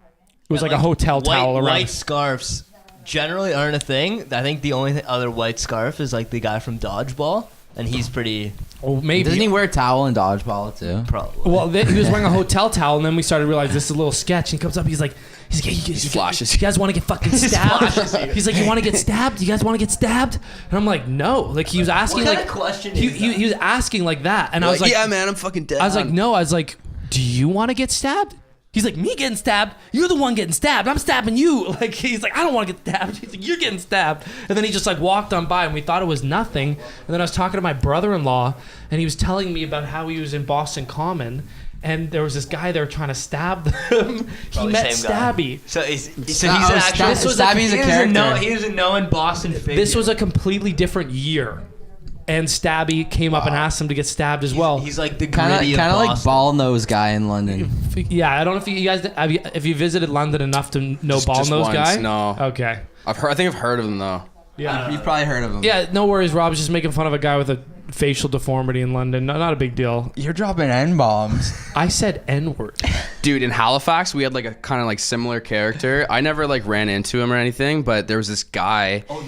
It was like a hotel towel around. White scarves generally aren't a thing. I think the only other white scarf is like the guy from Dodgeball, and he's pretty Oh, maybe. Doesn't he wear a towel in dodgeball too? probably. Well, he was wearing a hotel towel, and then we started to realize this is a little sketch. And he comes up, he's like, He flashes. You guys want to get fucking stabbed? flashes you. He's like, you want to get stabbed? You guys want to get stabbed? And I'm like, no. Like he was asking, What kind like, of question he, is he, that? he was asking like that, and I was like, yeah, man, I'm fucking dead. I was like, no. I was like, do you want to get stabbed? He's like, me getting stabbed? You're the one getting stabbed. I'm stabbing you. Like he's like, I don't want to get stabbed. He's like, you're getting stabbed. And then he just like walked on by, and we thought it was nothing. And then I was talking to my brother-in-law, and he was telling me about how he was in Boston Common, and there was this guy there trying to stab them. He Probably met same guy. Stabby. So he's Oh, actually This was Stabby's a character. He was a known Boston figure. This was a completely different year, and Stabby came up and asked him to get stabbed as well. He's like the Kind gritty of of like Boston. ball nose guy in London. Yeah, I don't know if you guys have you visited London enough to know Just Ball Nose once, guy. no. Okay. I think I've heard of him though. Yeah. You've probably heard of him. Yeah, no worries, Rob. Just making fun of a guy with a facial deformity in London. Not a big deal. You're dropping N-bombs. I said N-word. Dude, in Halifax, we had like a kind of like similar character. I never like ran into him or anything, but there was this guy, Oh,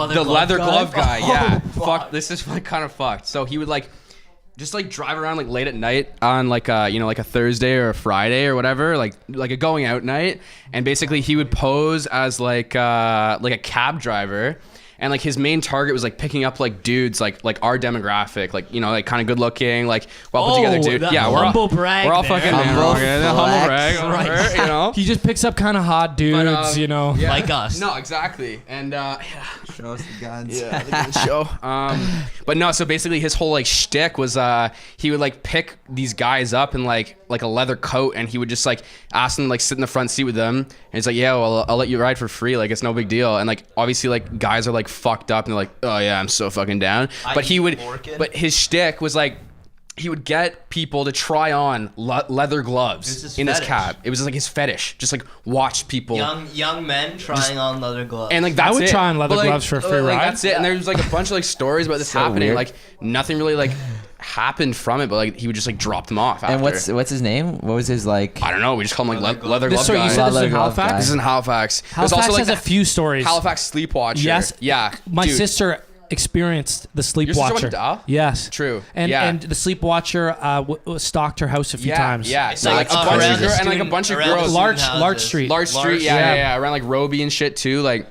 the leather glove guy. Oh, Yeah, fuck. fuck. This is like kind of fucked. So he would like just like drive around like late at night on like like a Thursday or a Friday or whatever, like a going out night, and basically he would pose as like a cab driver. And like his main target was like picking up like dudes like our demographic, like like kind of good looking, like well put together dude. that Yeah, humble brag we're all there. fucking Humble humble flex. brag, He just picks up kind of hot dudes, yeah. Like us. No, exactly. And Show us the guns. yeah, the good show. But no, so basically his whole like shtick was he would like pick these guys up in like a leather coat, and he would just like ask them to, like sit in the front seat with them, and he's like, yeah, well, I'll let you ride for free, like it's no big deal. And like obviously like guys are like fucked up and they're like, oh yeah, I'm so fucking down. But he would, but his shtick was like, he would get people to try on leather It was gloves his in his fetish. cab. It was like his fetish. Just like watch people. Young men trying on leather gloves. And like that's I would it. try on leather But, like, gloves for a free like, ride. That's it. And there's like a bunch of like stories about this happening. weird. Like nothing really like happened from it, but like he would just like drop them off. After. And what's his name? What was his like? I don't know. We just call him like leather glove Sorry, guy. you said this is Leather in glove Halifax? guy. This is in Halifax. There's Halifax also like has a few stories. Halifax sleepwatcher. Yes. Yeah. My Dude, sister experienced the sister went sleepwatcher. to Dow? Yes. True. And Yeah. and the sleepwatcher stalked her house a few times. Yeah. It's So like a like bunch around of the girls and like a student- bunch of around the girls. student Large houses. Street. Large Street. Yeah. Yeah. Around like Roby and shit too. Like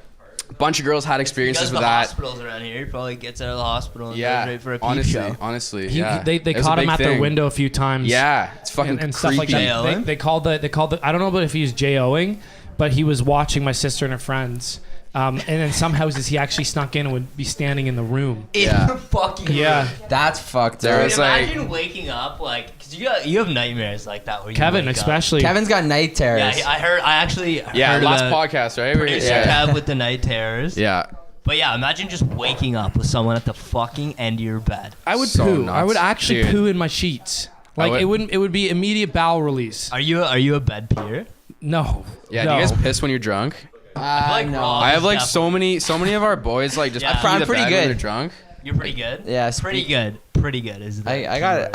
a bunch of girls had experiences Because with the that. hospitals around here, he probably gets out of the hospital and goes Yeah. right for a peep Honestly. show. Honestly. He- Yeah. They It was a caught him big at their thing. window a few times. Yeah. It's fucking and stuff like creepy. that. J.O.ing? They called the I don't know about if he was J.O.ing, but he was watching my sister and her friends. And in some houses, he actually snuck in and would be standing in the room. In Yeah. the fucking Yeah. room. That's fucked There up. was, like- Imagine waking up like, cause you have nightmares like that. Where you Kevin, wake up. especially. Kevin's got night terrors. Yeah, I actually Yeah. heard Last about podcast, right? producer Yeah. Kev with the night terrors. Yeah. But yeah, imagine just waking up with someone at the fucking end of your bed. I would So poo. nuts. I would actually Dude. poo in my sheets. Like would- it would be immediate bowel release. Are you a bed peer? No. Yeah. No. Do you guys piss when you're drunk? Like no. Rob I have is like definitely- so many of our boys like just Yeah. pee I'm the pretty bed good. when they're drunk. You're pretty good. Yeah, pretty good. Pretty good is the I got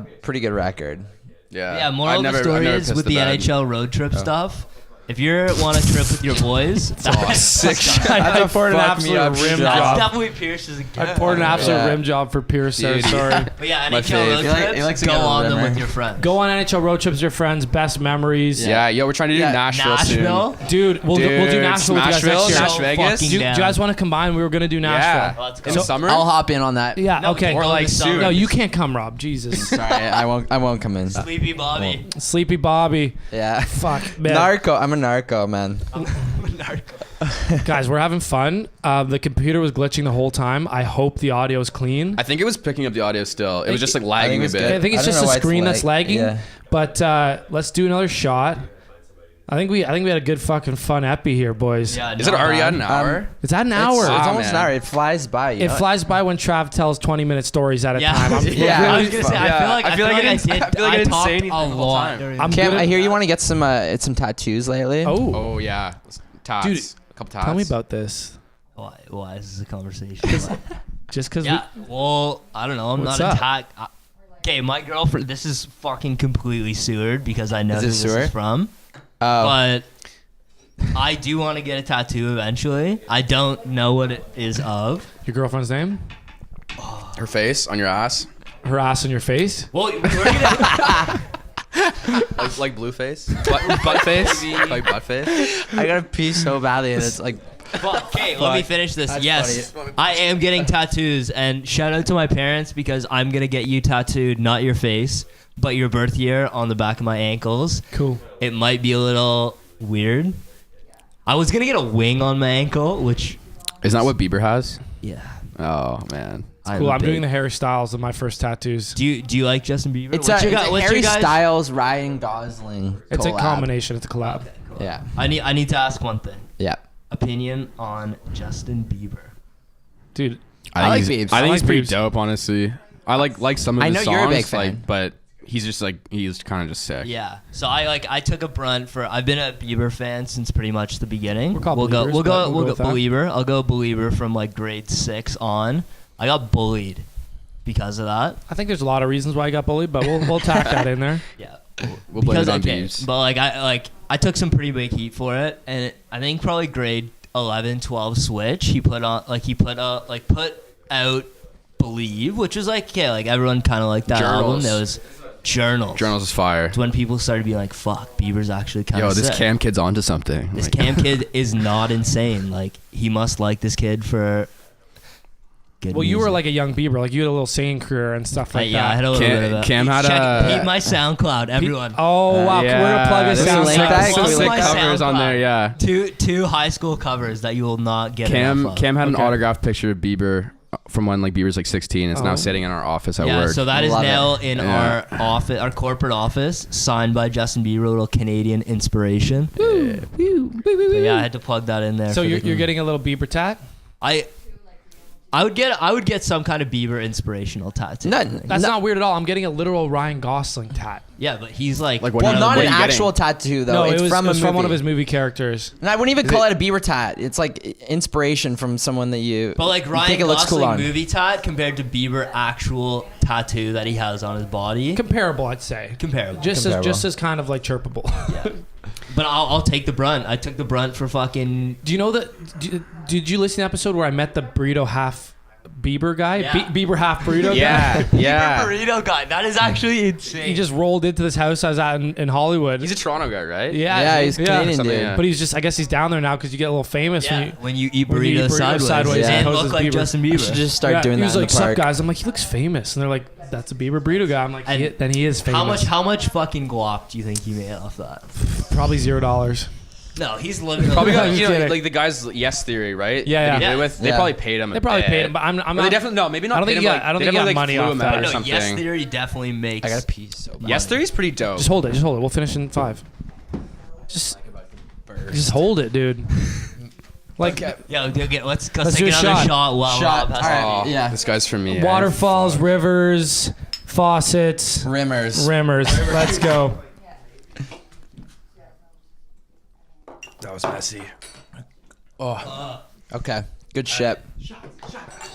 a pretty good record. Yeah. Yeah, moral of the story is with the NHL road trip stuff. If you want to trip with your boys, that's sick shit. I poured an fuck me absolute up rim shit. that's job. definitely Pierce's. I poured an absolute Yeah. rim job for Pearce there. Dude. Sorry. But yeah, My NHL fave. road He like- trips, he likes to go get a on them rimmer. with your friends. Go on NHL road trips with your friends. Best memories. Yeah. Yo, we're trying to do Yeah. Nashville Nashville. Dude, we'll do Dude, Nashville with you guys Smashville, next year. Smash Vegas. Do you guys want to combine? We were gonna do soon. Nashville. Yeah. Let's go. In So- summer. I'll hop in on that. Yeah. No, Okay. or like soon. No, you can't come, Rob. Jesus. Sorry, I won't come in. Sleepy Bobby. Sleepy Bobby. Yeah. Fuck, man. Narco. I'm a narco, man. Guys, we're having fun. The computer was glitching the whole time. I hope the audio is clean. I think it was picking up the audio still. It was just like I think lagging a it's bit. good. I think it's I don't just know the why it's screen that's lagging. yeah. But let's do another shot. I think we had a good fucking fun epi here, boys. Yeah, Is it not already bad. at an hour? It's at an hour. It's Ah, almost man. an hour. It flies by. You It know? flies by when Trav tells 20-minute stories at a Yeah. time. I'm Yeah. I really- was gonna say, I feel like I feel like I did. didn't say I anything talked the a whole lot time. during I'm the- Cam, good I at hear you that. want to get some tattoos lately. Oh, Oh yeah. Tats. Dude, a couple tats. tell me about this. Why is this a conversation? Just because Yeah, well, I don't know. I'm What's not up? attacked. Okay, my girlfriend. This is fucking completely Seward because I know Is who it this Seward? is from. Oh. But I do want to get a tattoo eventually. I don't know what it is of. your girlfriend's name, Her face on your ass. her ass on your face. Well, we're gonna. Like blue face. Butt face. Like butt face. I gotta pee so badly, and it's like Okay, let me finish this. Yes, I am getting tattoos, and shout out to my parents because I'm gonna get you tattooed, not your face, but your birth year on the back of my ankles. Cool. It might be a little weird. I was gonna get a wing on my ankle, which Isn't that what Bieber has? yeah. Oh man. Cool. I'm doing the Harry Styles of my first tattoos. Do you like Justin Bieber? it's What's a, your it's guy- a what's Harry your guys- Styles, Ryan Gosling. It's a collab. combination. It's a collab. Yeah. I need to ask one thing. Yeah. Opinion on Justin Bieber. Dude, I like he's, Biebs. I I think like he's pretty Biebs. dope, honestly. I like some of I his know songs, you're a big fan. like, but he's just like he's kind of just sick. Yeah. So I took a brunt for. I've been a Bieber fan since pretty much the beginning. We're called we'll go Beliebers, but we'll go with that. Belieber. I'll go Belieber from like grade 6 on. I got bullied because of that. I think there's a lot of reasons why I got bullied, but we'll tack that in there. Yeah. We'll blame it on okay, Biebs. but I took some pretty big heat for it, and I think probably grade 11, 12 switch. He put out Believe, which was like everyone kind of like that album. Journals. There was Journals. Journals is fire. It's when people started being like, "Fuck, Bieber's actually kind Yo, of this sick." Cam kid's onto something. This Like- Cam kid is not insane. Like he must like this kid for good Well, you were music. like a young Bieber. Like you had a little singing career and stuff like yeah, I that. had a little bit of that. Cam had Check, a- peep my SoundCloud, everyone. Oh wow, we're gonna plug his there's some sound sick, that? sound. Can we sick link covers on SoundCloud? there. Yeah. Two high school covers that you will not get Cam enough of. Cam had an Okay. autographed picture of Bieber from when like Bieber's like 16. It's Oh. now sitting in our office at yeah, work. so that is Love now it. in Yeah. our office, our corporate office, signed by Justin Bieber, a little Canadian inspiration. So yeah, I had to plug that in there. So for you're the- getting a little Bieber tat? I I would get some kind of Bieber inspirational tattoo. That's not weird at all. I'm getting a literal Ryan Gosling tat. Yeah, but he's like Like what? Well, not what an are you actual getting? tattoo though. No, it's it was from a movie. from one of his movie characters. And I wouldn't even call it a Bieber tat. It's like inspiration from someone that you. But like you Ryan think it looks cool Gosling on. movie tat compared to Bieber actual tattoo that he has on his body. Comparable, I'd say. Comparable. Just as kind of like chirpable. Yeah. But I'll take the brunt. I took the brunt for fucking. Do you know that? Did you listen to the episode where I met the burrito half Bieber guy? Yeah. Bieber half burrito guy? Yeah, yeah. Burrito guy. That is actually insane. He just rolled into this house I was at in Hollywood. He's a Toronto guy, right? Yeah, he's Canadian, Something, dude. yeah. But he's just, I guess he's down there now because you get a little famous when you eat when you eat burritos burritos sideways, sideways and and look pose like as Bieber. Justin I Bieber. should just start doing he that was in like, the park. "Sup, guys?" I'm like, "He looks famous," and they're like, "That's a Bieber burrito guy." I'm like, And "Then he is famous." How much fucking guap do you think he made off that? Probably $0. No, he's living. Probably I'm got just you know kidding. like the guy's Yes Theory, right? Yeah, That he yeah. did with. They Yeah. probably paid him. They probably paid him, but I'm Or not. they definitely no, maybe not. I don't paid think him, he got- like, I don't they think he got definitely, money like, off flew him that. out or No, something. Yes Theory definitely makes. I got a piece. So bad. Yes Theory's pretty dope. Just hold it. We'll finish in 5. Just hold it, dude. Like Yo, let's Let's take do a another shot. shot while Shot. Rob has All right. Oh, Yeah. this guy's for me. waterfalls, rivers, faucets, Rimmers. rimmers. Let's go. That was messy. Okay. Good shit.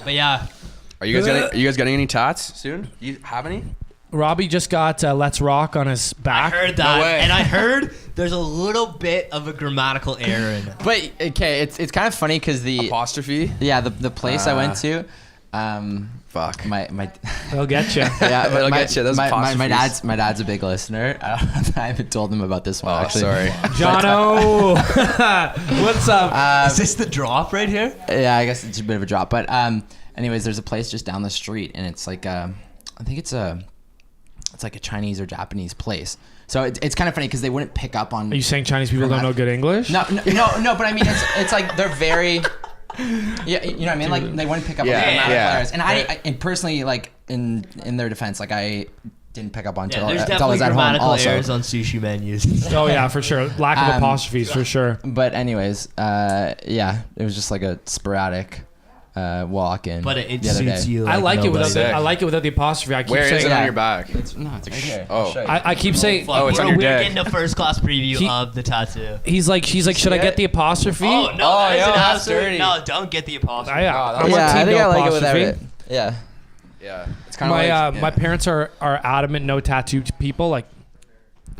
But yeah, Are you guys getting any tats soon? You have any? Robbie just got Let's Rock on his I back. heard that, way. and I heard there's a little bit of a grammatical error in it. But okay, it's kind of funny because Apostrophe? the place I went to, Fuck. my He'll get you. yeah, but It'll my, get you, those my apostrophes. dad's a big listener. I haven't told him about this one Oh, actually. sorry. Jono. What's up? Is this the drop right here? Yeah, I guess it's a bit of a drop. But anyways, there's a place just down the street, and it's like I think it's like a Chinese or Japanese place. So it's kind of funny because they wouldn't pick up on. Are you saying Chinese people don't know good English? No. But I mean, it's like they're very. Yeah, you know what I mean. Like they wouldn't pick up on Yeah, grammatical yeah. errors, and I and personally, like in their defense, like I didn't pick up on Yeah, until there's I definitely was at home grammatical also. errors on sushi menus. Oh yeah, for sure. Lack of apostrophes for sure. But anyways, yeah, it was just like a sporadic walk in. But it the other suits day. you. I like it nobody. without the apostrophe. I keep Where is saying it Yeah. on your back? It's right here. Oh. I'll show you. I keep saying Fuck, Oh, it's on we're your dick. getting a first class preview He- of the tattoo. she's like, should I get the apostrophe? Oh no, Oh, that is yo, an that's absolute dirty. no. Don't get the apostrophe. I'm Yeah, on team I think no I like it without apostrophe. it. Yeah. Yeah. It's kind of My like my parents are adamant no tattoo people. Like,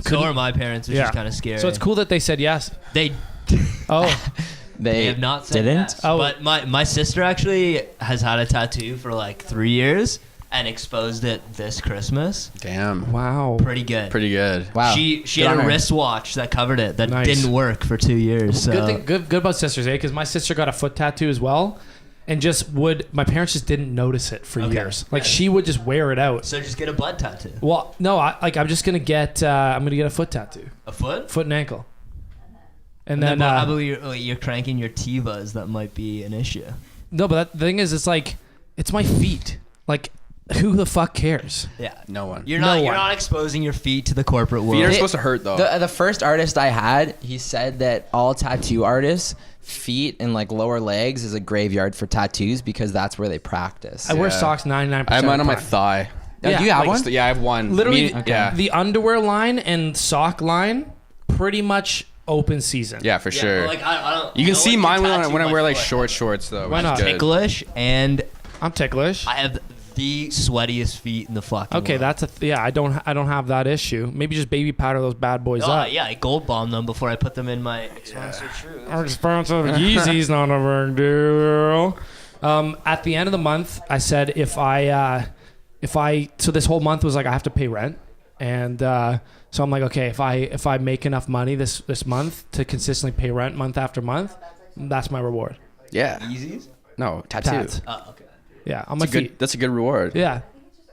So are my parents, which is kind of scary. so it's cool that they said yes. They Oh, They have not said didn't? yes. Oh. But my sister actually has had a tattoo for like 3 years and exposed it this Christmas. Damn. wow. Pretty good. Pretty good. Wow. She Good had on a her. wristwatch that covered it that Nice. didn't work for 2 years. So Good thing, good about sisters, eh? Because my sister got a foot tattoo as well, and my parents just didn't notice it for Okay. years. Like she would just wear it out. So just get a butt tattoo. Well, no, I'm just gonna get a foot tattoo, A foot? foot and ankle, and And then then how about you're cranking your Tivas? That might be an issue. no, but the thing is, it's like it's my feet. Like, who the fuck cares? Yeah. No one. You're No not. one. You're not exposing your feet to the corporate world. Feet are It- supposed to hurt though. The first artist I had, he said that all tattoo artists' feet and like lower legs is a graveyard for tattoos because that's where they practice. I wear Yeah. socks 99%. I have mine on my of the time. thigh. Oh, do you have one? Yeah, I have one. Literally, Yeah. the underwear line and sock line, pretty much open season. Yeah, for sure. Like I don't. You can no see one mine when tattoo I my wear like foot. shorts though. Why which is not? good. Ticklish, and I'm ticklish. I have the sweatiest feet in the fucking Okay, world. that's I don't have that issue. Maybe just baby powder those bad boys Oh, up. yeah, I gold bomb them before I put them in my expensive shoes. Expensive Yeezy's not a big deal. At the end of the month, I said if I so this whole month was like I have to pay rent, and so I'm like, okay, if I make enough money this month to consistently pay rent month after month, that's my reward. Yeah. Yeezys? No, tattoo. Tats. Oh, okay. Yeah, on my That's a feet. good. That's a good reward. Yeah.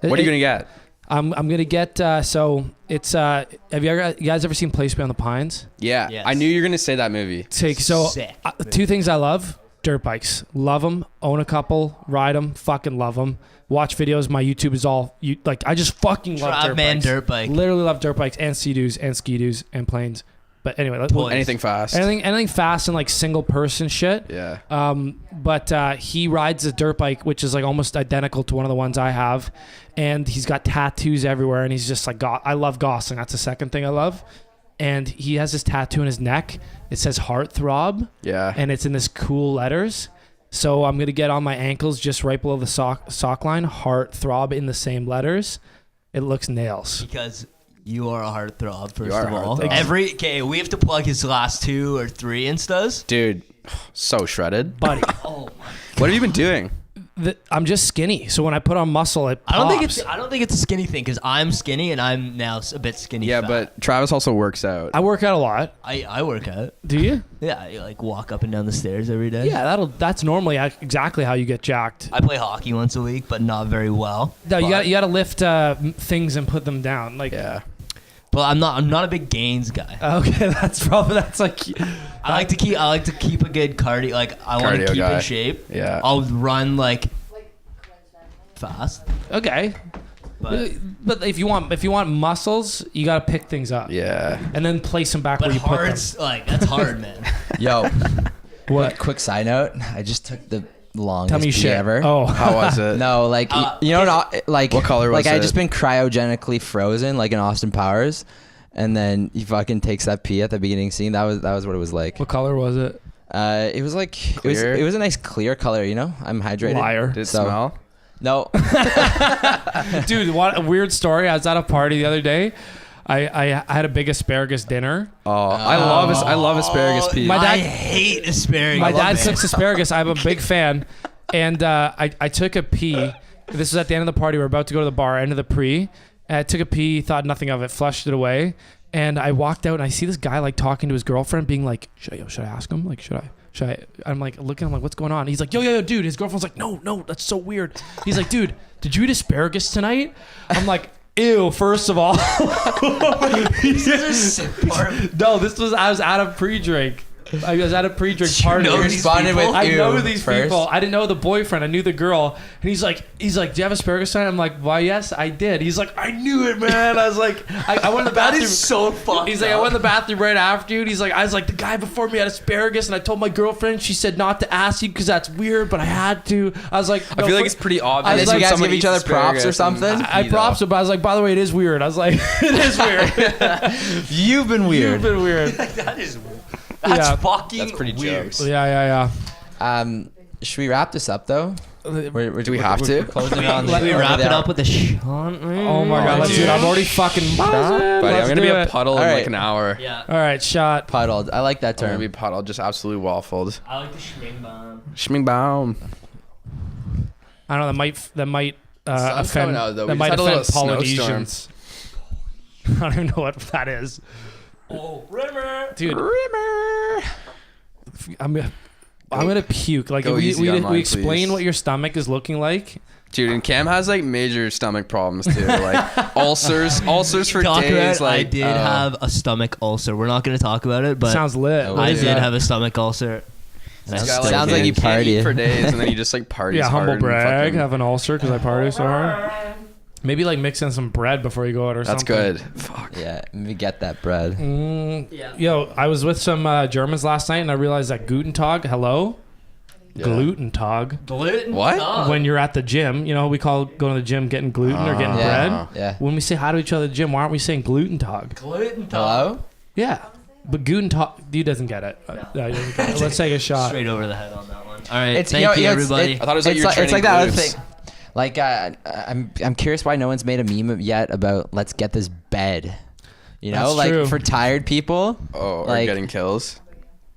What are you gonna get? I'm gonna get so it's have you guys ever seen Place Beyond the Pines? Yeah. Yes. I knew you were gonna say that movie. Take so Sick. two things I love: dirt bikes, love them, own a couple, ride them, fucking love them. Watch videos. My YouTube is all like I just fucking love dirt Man bikes. dirt bike. Literally love dirt bikes and sea-doos and ski-doos and planes. But anyway, Toys. Anything fast. anything fast and like single person shit. Yeah. but he rides a dirt bike, which is like almost identical to one of the ones I have, and he's got tattoos everywhere, and he's just like, I love Gosling. That's the second thing I love. And he has this tattoo in his neck. It says Heartthrob. Yeah. And it's in this cool letters. So I'm going to get on my ankles just right below the sock line, Heartthrob in the same letters. It looks nails. Because you are a heartthrob, first are of a all. heartthrob. We have to plug his last 2 or 3 Instas. Dude, so shredded. Buddy. Oh my. What have you been doing? I'm just skinny. So when I put on muscle, it pops. I don't think it's a skinny thing because I'm skinny and I'm now a bit skinny. Yeah, fat. but Travis also works out. I work out a lot. I work out. Do you? Yeah, I like walk up and down the stairs every day. Yeah, that's normally exactly how you get jacked. I play hockey once a week, but not very well. No, you got to lift things and put them down. Like Yeah. But I'm not a big gains guy. Okay, that's like. I like to keep a good cardio. Like I want to Cardio keep guy. in shape. Yeah. I'll run like fast. Okay. But if you want muscles, you got to pick things up. Yeah. And then place them back But where you put them. hard's like that's hard, man. Yo, What? quick side note. I just took the longest Tell me pee shit. ever. Oh. How was it? No, like you know, not like What color was like I it? just been cryogenically frozen, like in Austin Powers, and then he fucking takes that pee at the beginning scene. That was what it was like. What color was it? It was like Clear? it was a nice clear color. You know, I'm hydrated. Liar. Did it So- smell? No, Dude, what a weird story. I was at a party the other day. I had a big asparagus dinner. Oh, I love asparagus pea. My dad- I hate asparagus. My dad cooks asparagus. I'm a big fan. And I took a pee. This was at the end of the party. We're about to go to the bar, end of the pre. And I took a pee, thought nothing of it, flushed it away. And I walked out and I see this guy like talking to his girlfriend, being like, should I ask him? Like, should I? I'm like looking, I'm like, what's going on? He's like, yo, dude. His girlfriend's like, no, that's so weird. He's like, dude, did you eat asparagus tonight? I'm like, ew, first of all. No, I was at a pre-drink. I was at a pre-drink party. you responded with I know ew these first. people. I didn't know the boyfriend. I knew the girl. And he's like, do you have asparagus tonight? I'm like, why, yes, I did. He's like, I knew it, man. I was like, I went to the bathroom. That is so fucked He's like, I went to the bathroom right after you. And he's like, I was like, the guy before me had asparagus. And I told my girlfriend, she said not to ask you because that's weird, but I had to. I was like, I feel like it's pretty obvious. Unless like, you guys someone give each eats other props or asparagus something. and I pee, props though. him, but I was like, by the way, it is weird. I was like, it is weird. You've been weird. You've been weird. That is that's Yeah. fucking That's pretty weird. jokes. Yeah. Should we wrap this up though? Do we have to? Closing on. Should we over wrap the it hour. up with a shot? Oh my God, let's do it. I'm already fucking buzzing. Buddy, I'm Let's gonna be do a it. puddle in All like right. an hour. Yeah. All right, shot. Puddled. I like that I'm gonna term. be puddled, just absolutely waffled. I like the schming bomb. Schmingbaum. I don't know. That might Sun's offend. coming out, though. That We might just had a little offend snowstorm. Polynesians. I don't even know what that is, Oh, Rimmer. dude. I'm gonna puke. Like Go we easy on mine, explain please. what your stomach is looking like. Dude, and Cam has like major stomach problems too, like ulcers for Talk days. about, I Like, did have a stomach ulcer. We're not going to talk about it, but Sounds lit. Oh, What I is did that? have a stomach ulcer. And I this guy, still Sounds like do. you can't eat party. for days, and then he just like parties. Yeah, humble hard and brag. fucking- Have an ulcer because I party so hard. Maybe like mix in some bread before you go out or That's something. good. Fuck. Yeah, maybe get that bread. Yo, I was with some Germans last night and I realized that Guten Tag, hello? Yeah. Gluten Tag. Gluten? What? Oh. When you're at the gym, you know, we call going to the gym getting gluten or getting Yeah. bread. Yeah. When we say hi to each other at the gym, why aren't we saying Gluten Tag? Gluten Hello? Yeah. But Guten Tag, dude doesn't get it. He doesn't get it. Let's take a shot. Straight over the head on that one. All right. It's Thank you know, you, it's- everybody. I thought it was like it's you're like, it's like training that other glutes. thing. Like I'm curious why no one's made a meme yet about let's get this bed. You know, That's like true. for tired people. Oh, or Like- getting kills.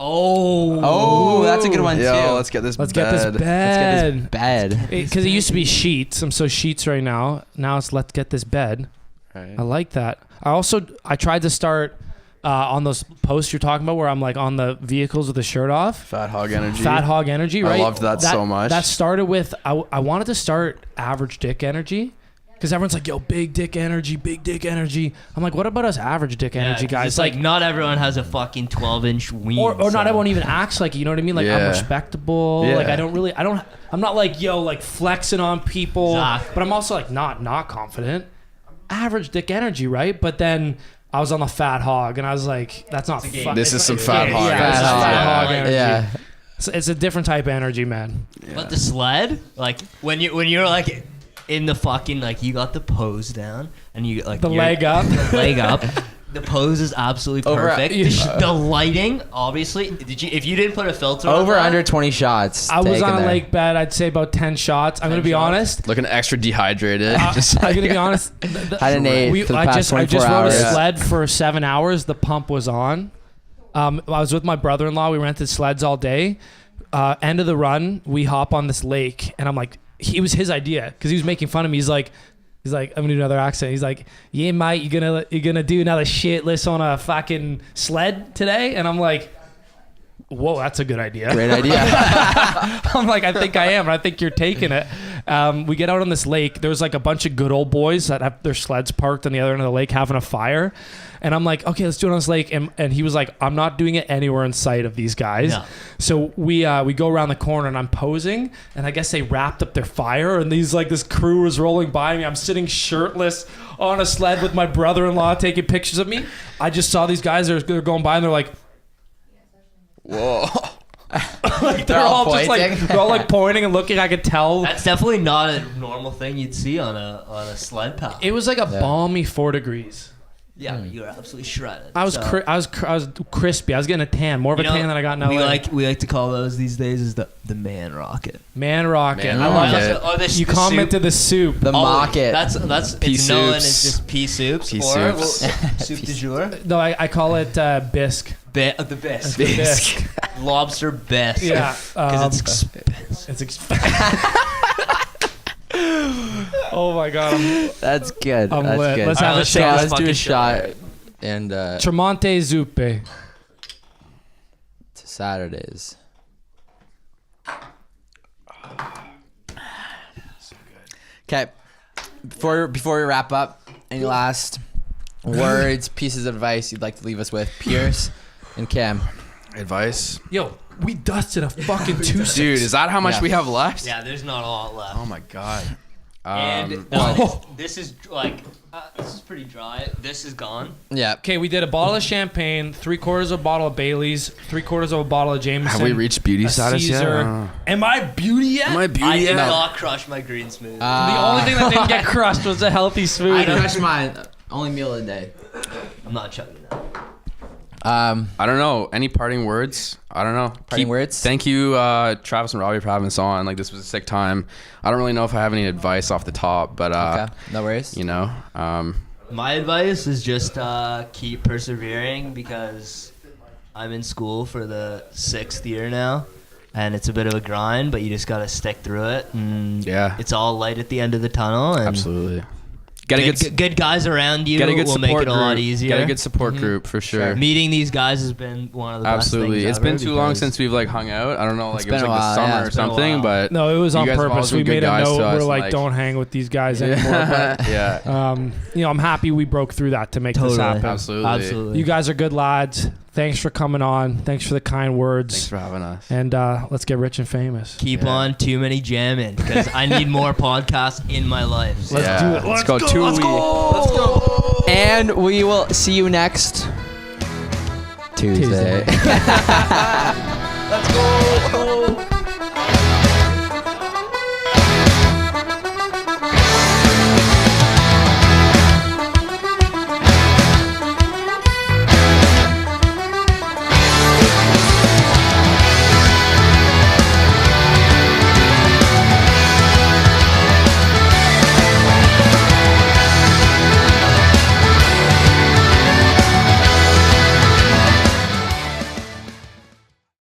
Oh, that's a good one Yo, too. Let's let's get this get this Let's get bed. this bed. Because it used to be sheets. I'm so sheets right now. Now it's let's get this bed. Right. I like that. I tried to start on those posts you're talking about where I'm like on the vehicles with the shirt off. Fat hog energy. Fat hog energy, I right? loved that so much. That started with I wanted to start average dick energy because everyone's like, yo, big dick energy, big dick energy. I'm like, what about us average dick energy guys? It's like not everyone has a fucking 12-inch ween. or so- not everyone even acts like it, you know what I mean? Like I'm Yeah. respectable. Yeah. Like I'm not like, yo, like flexing on people, Exactly. but I'm also like not confident. Average dick energy, right? But then I was on the fat hog and I was like, that's not fun. This is some fat hog Yeah, energy. this is fat hog energy. Yeah. It's a different type of energy, man. But the sled, like when you're like in the fucking like you got the pose down and you like The leg up. the leg up. The pose is absolutely perfect. The lighting, obviously. If you didn't put a filter Over on that, under 20 shots. I was taken on a there. lake bed. I'd say about 10 shots. I'm gonna be honest. Looking extra dehydrated. I'm gonna be honest. Had an 8 for the past I 24 just rode a hours. sled for 7 hours. The pump was on. I was with my brother-in-law. We rented sleds all day. End of the run, we hop on this lake, and I'm like, it was his idea because he was making fun of me. He's like, I'm gonna do another accent. He's like, yeah, mate, you're gonna do another shitless on a fucking sled today, and I'm like, whoa, that's a good idea. Great idea. I'm like, I think I am. And I think you're taking it. We get out on this lake. There's like a bunch of good old boys that have their sleds parked on the other end of the lake having a fire. And I'm like, okay, let's do it on this lake. And he was like, I'm not doing it anywhere in sight of these guys. No. So we go around the corner and I'm posing. And I guess they wrapped up their fire. And this crew was rolling by me. I'm sitting shirtless on a sled with my brother-in-law taking pictures of me. I just saw these guys. They're going by and they're like, Whoa. like they're all just like pointing. they're all like pointing and looking. I could tell that's definitely not a normal thing you'd see on a sled path. it was like a balmy 4 degrees. Yeah, you were absolutely shredded. I was So, I was crispy. I was getting a tan, more of a tan than I got in LA. we like to call those these days is the man rocket. Man rocket. Man I love rocket. it. Or the You commented the soup. The mock it. That's Pea it's known soups. as just pea soups Pea or soups. soup du jour. No, I call it bisque. The best. Bisque. Lobster best. Yeah, Because it's expensive. it's oh my god. That's good. I'm That's lit. good. Let's have a let's shot. take this Let's do a fucking shot. shot. And Tremonte Zuppe. to Saturdays. Okay. Before we wrap up, any last words, pieces of advice you'd like to leave us with, Pearce and Cam? Advice? Yo, we dusted a fucking 2-6. Dude, is that how much Yeah. we have left? Yeah, there's not a lot left. Oh my god. And this is like this is pretty dry. This is gone. Yeah. Okay, we did a bottle of champagne, 3/4 of a bottle of Bailey's, 3/4 of a bottle of Jameson. Have we reached beauty a status yet? Caesar. Am I beauty yet? Am I I beauty did yet? not crush my green smoothie. The only thing that didn't get crushed was a healthy I smoothie. crushed mine. Only meal of the day. I'm not chugging that. I don't know. Any parting words? I don't know. Parting words? Thank you, Travis and Robbie, for having us on. Like, this was a sick time. I don't really know if I have any advice off the top, but Okay. No worries. you know, My advice is just keep persevering because I'm in school for the 6th year now, and it's a bit of a grind, but you just gotta stick through it. And Yeah. it's all light at the end of the tunnel. And absolutely. Get a good guys around you get a good will support make it a lot group. easier. Get a good support group for sure. Meeting these guys has been one of the Absolutely. best It's things been ever too long because- since we've like hung out. I don't know, like it was been like a the while, summer yeah. or It's been a something, while. but No, it was you on guys have purpose. always We been made good a guys note. to us, We're like, like- don't hang with these guys anymore. yeah, But, I'm happy we broke through that to make this Totally. happen. absolutely. You guys are good lads. Thanks for coming on. Thanks for the kind words. Thanks for having us. And let's get rich and famous. Keep Yeah. on too many jamming because I need more podcasts in my life. So Let's do it. Let's go. Let's go. And we will see you next Tuesday.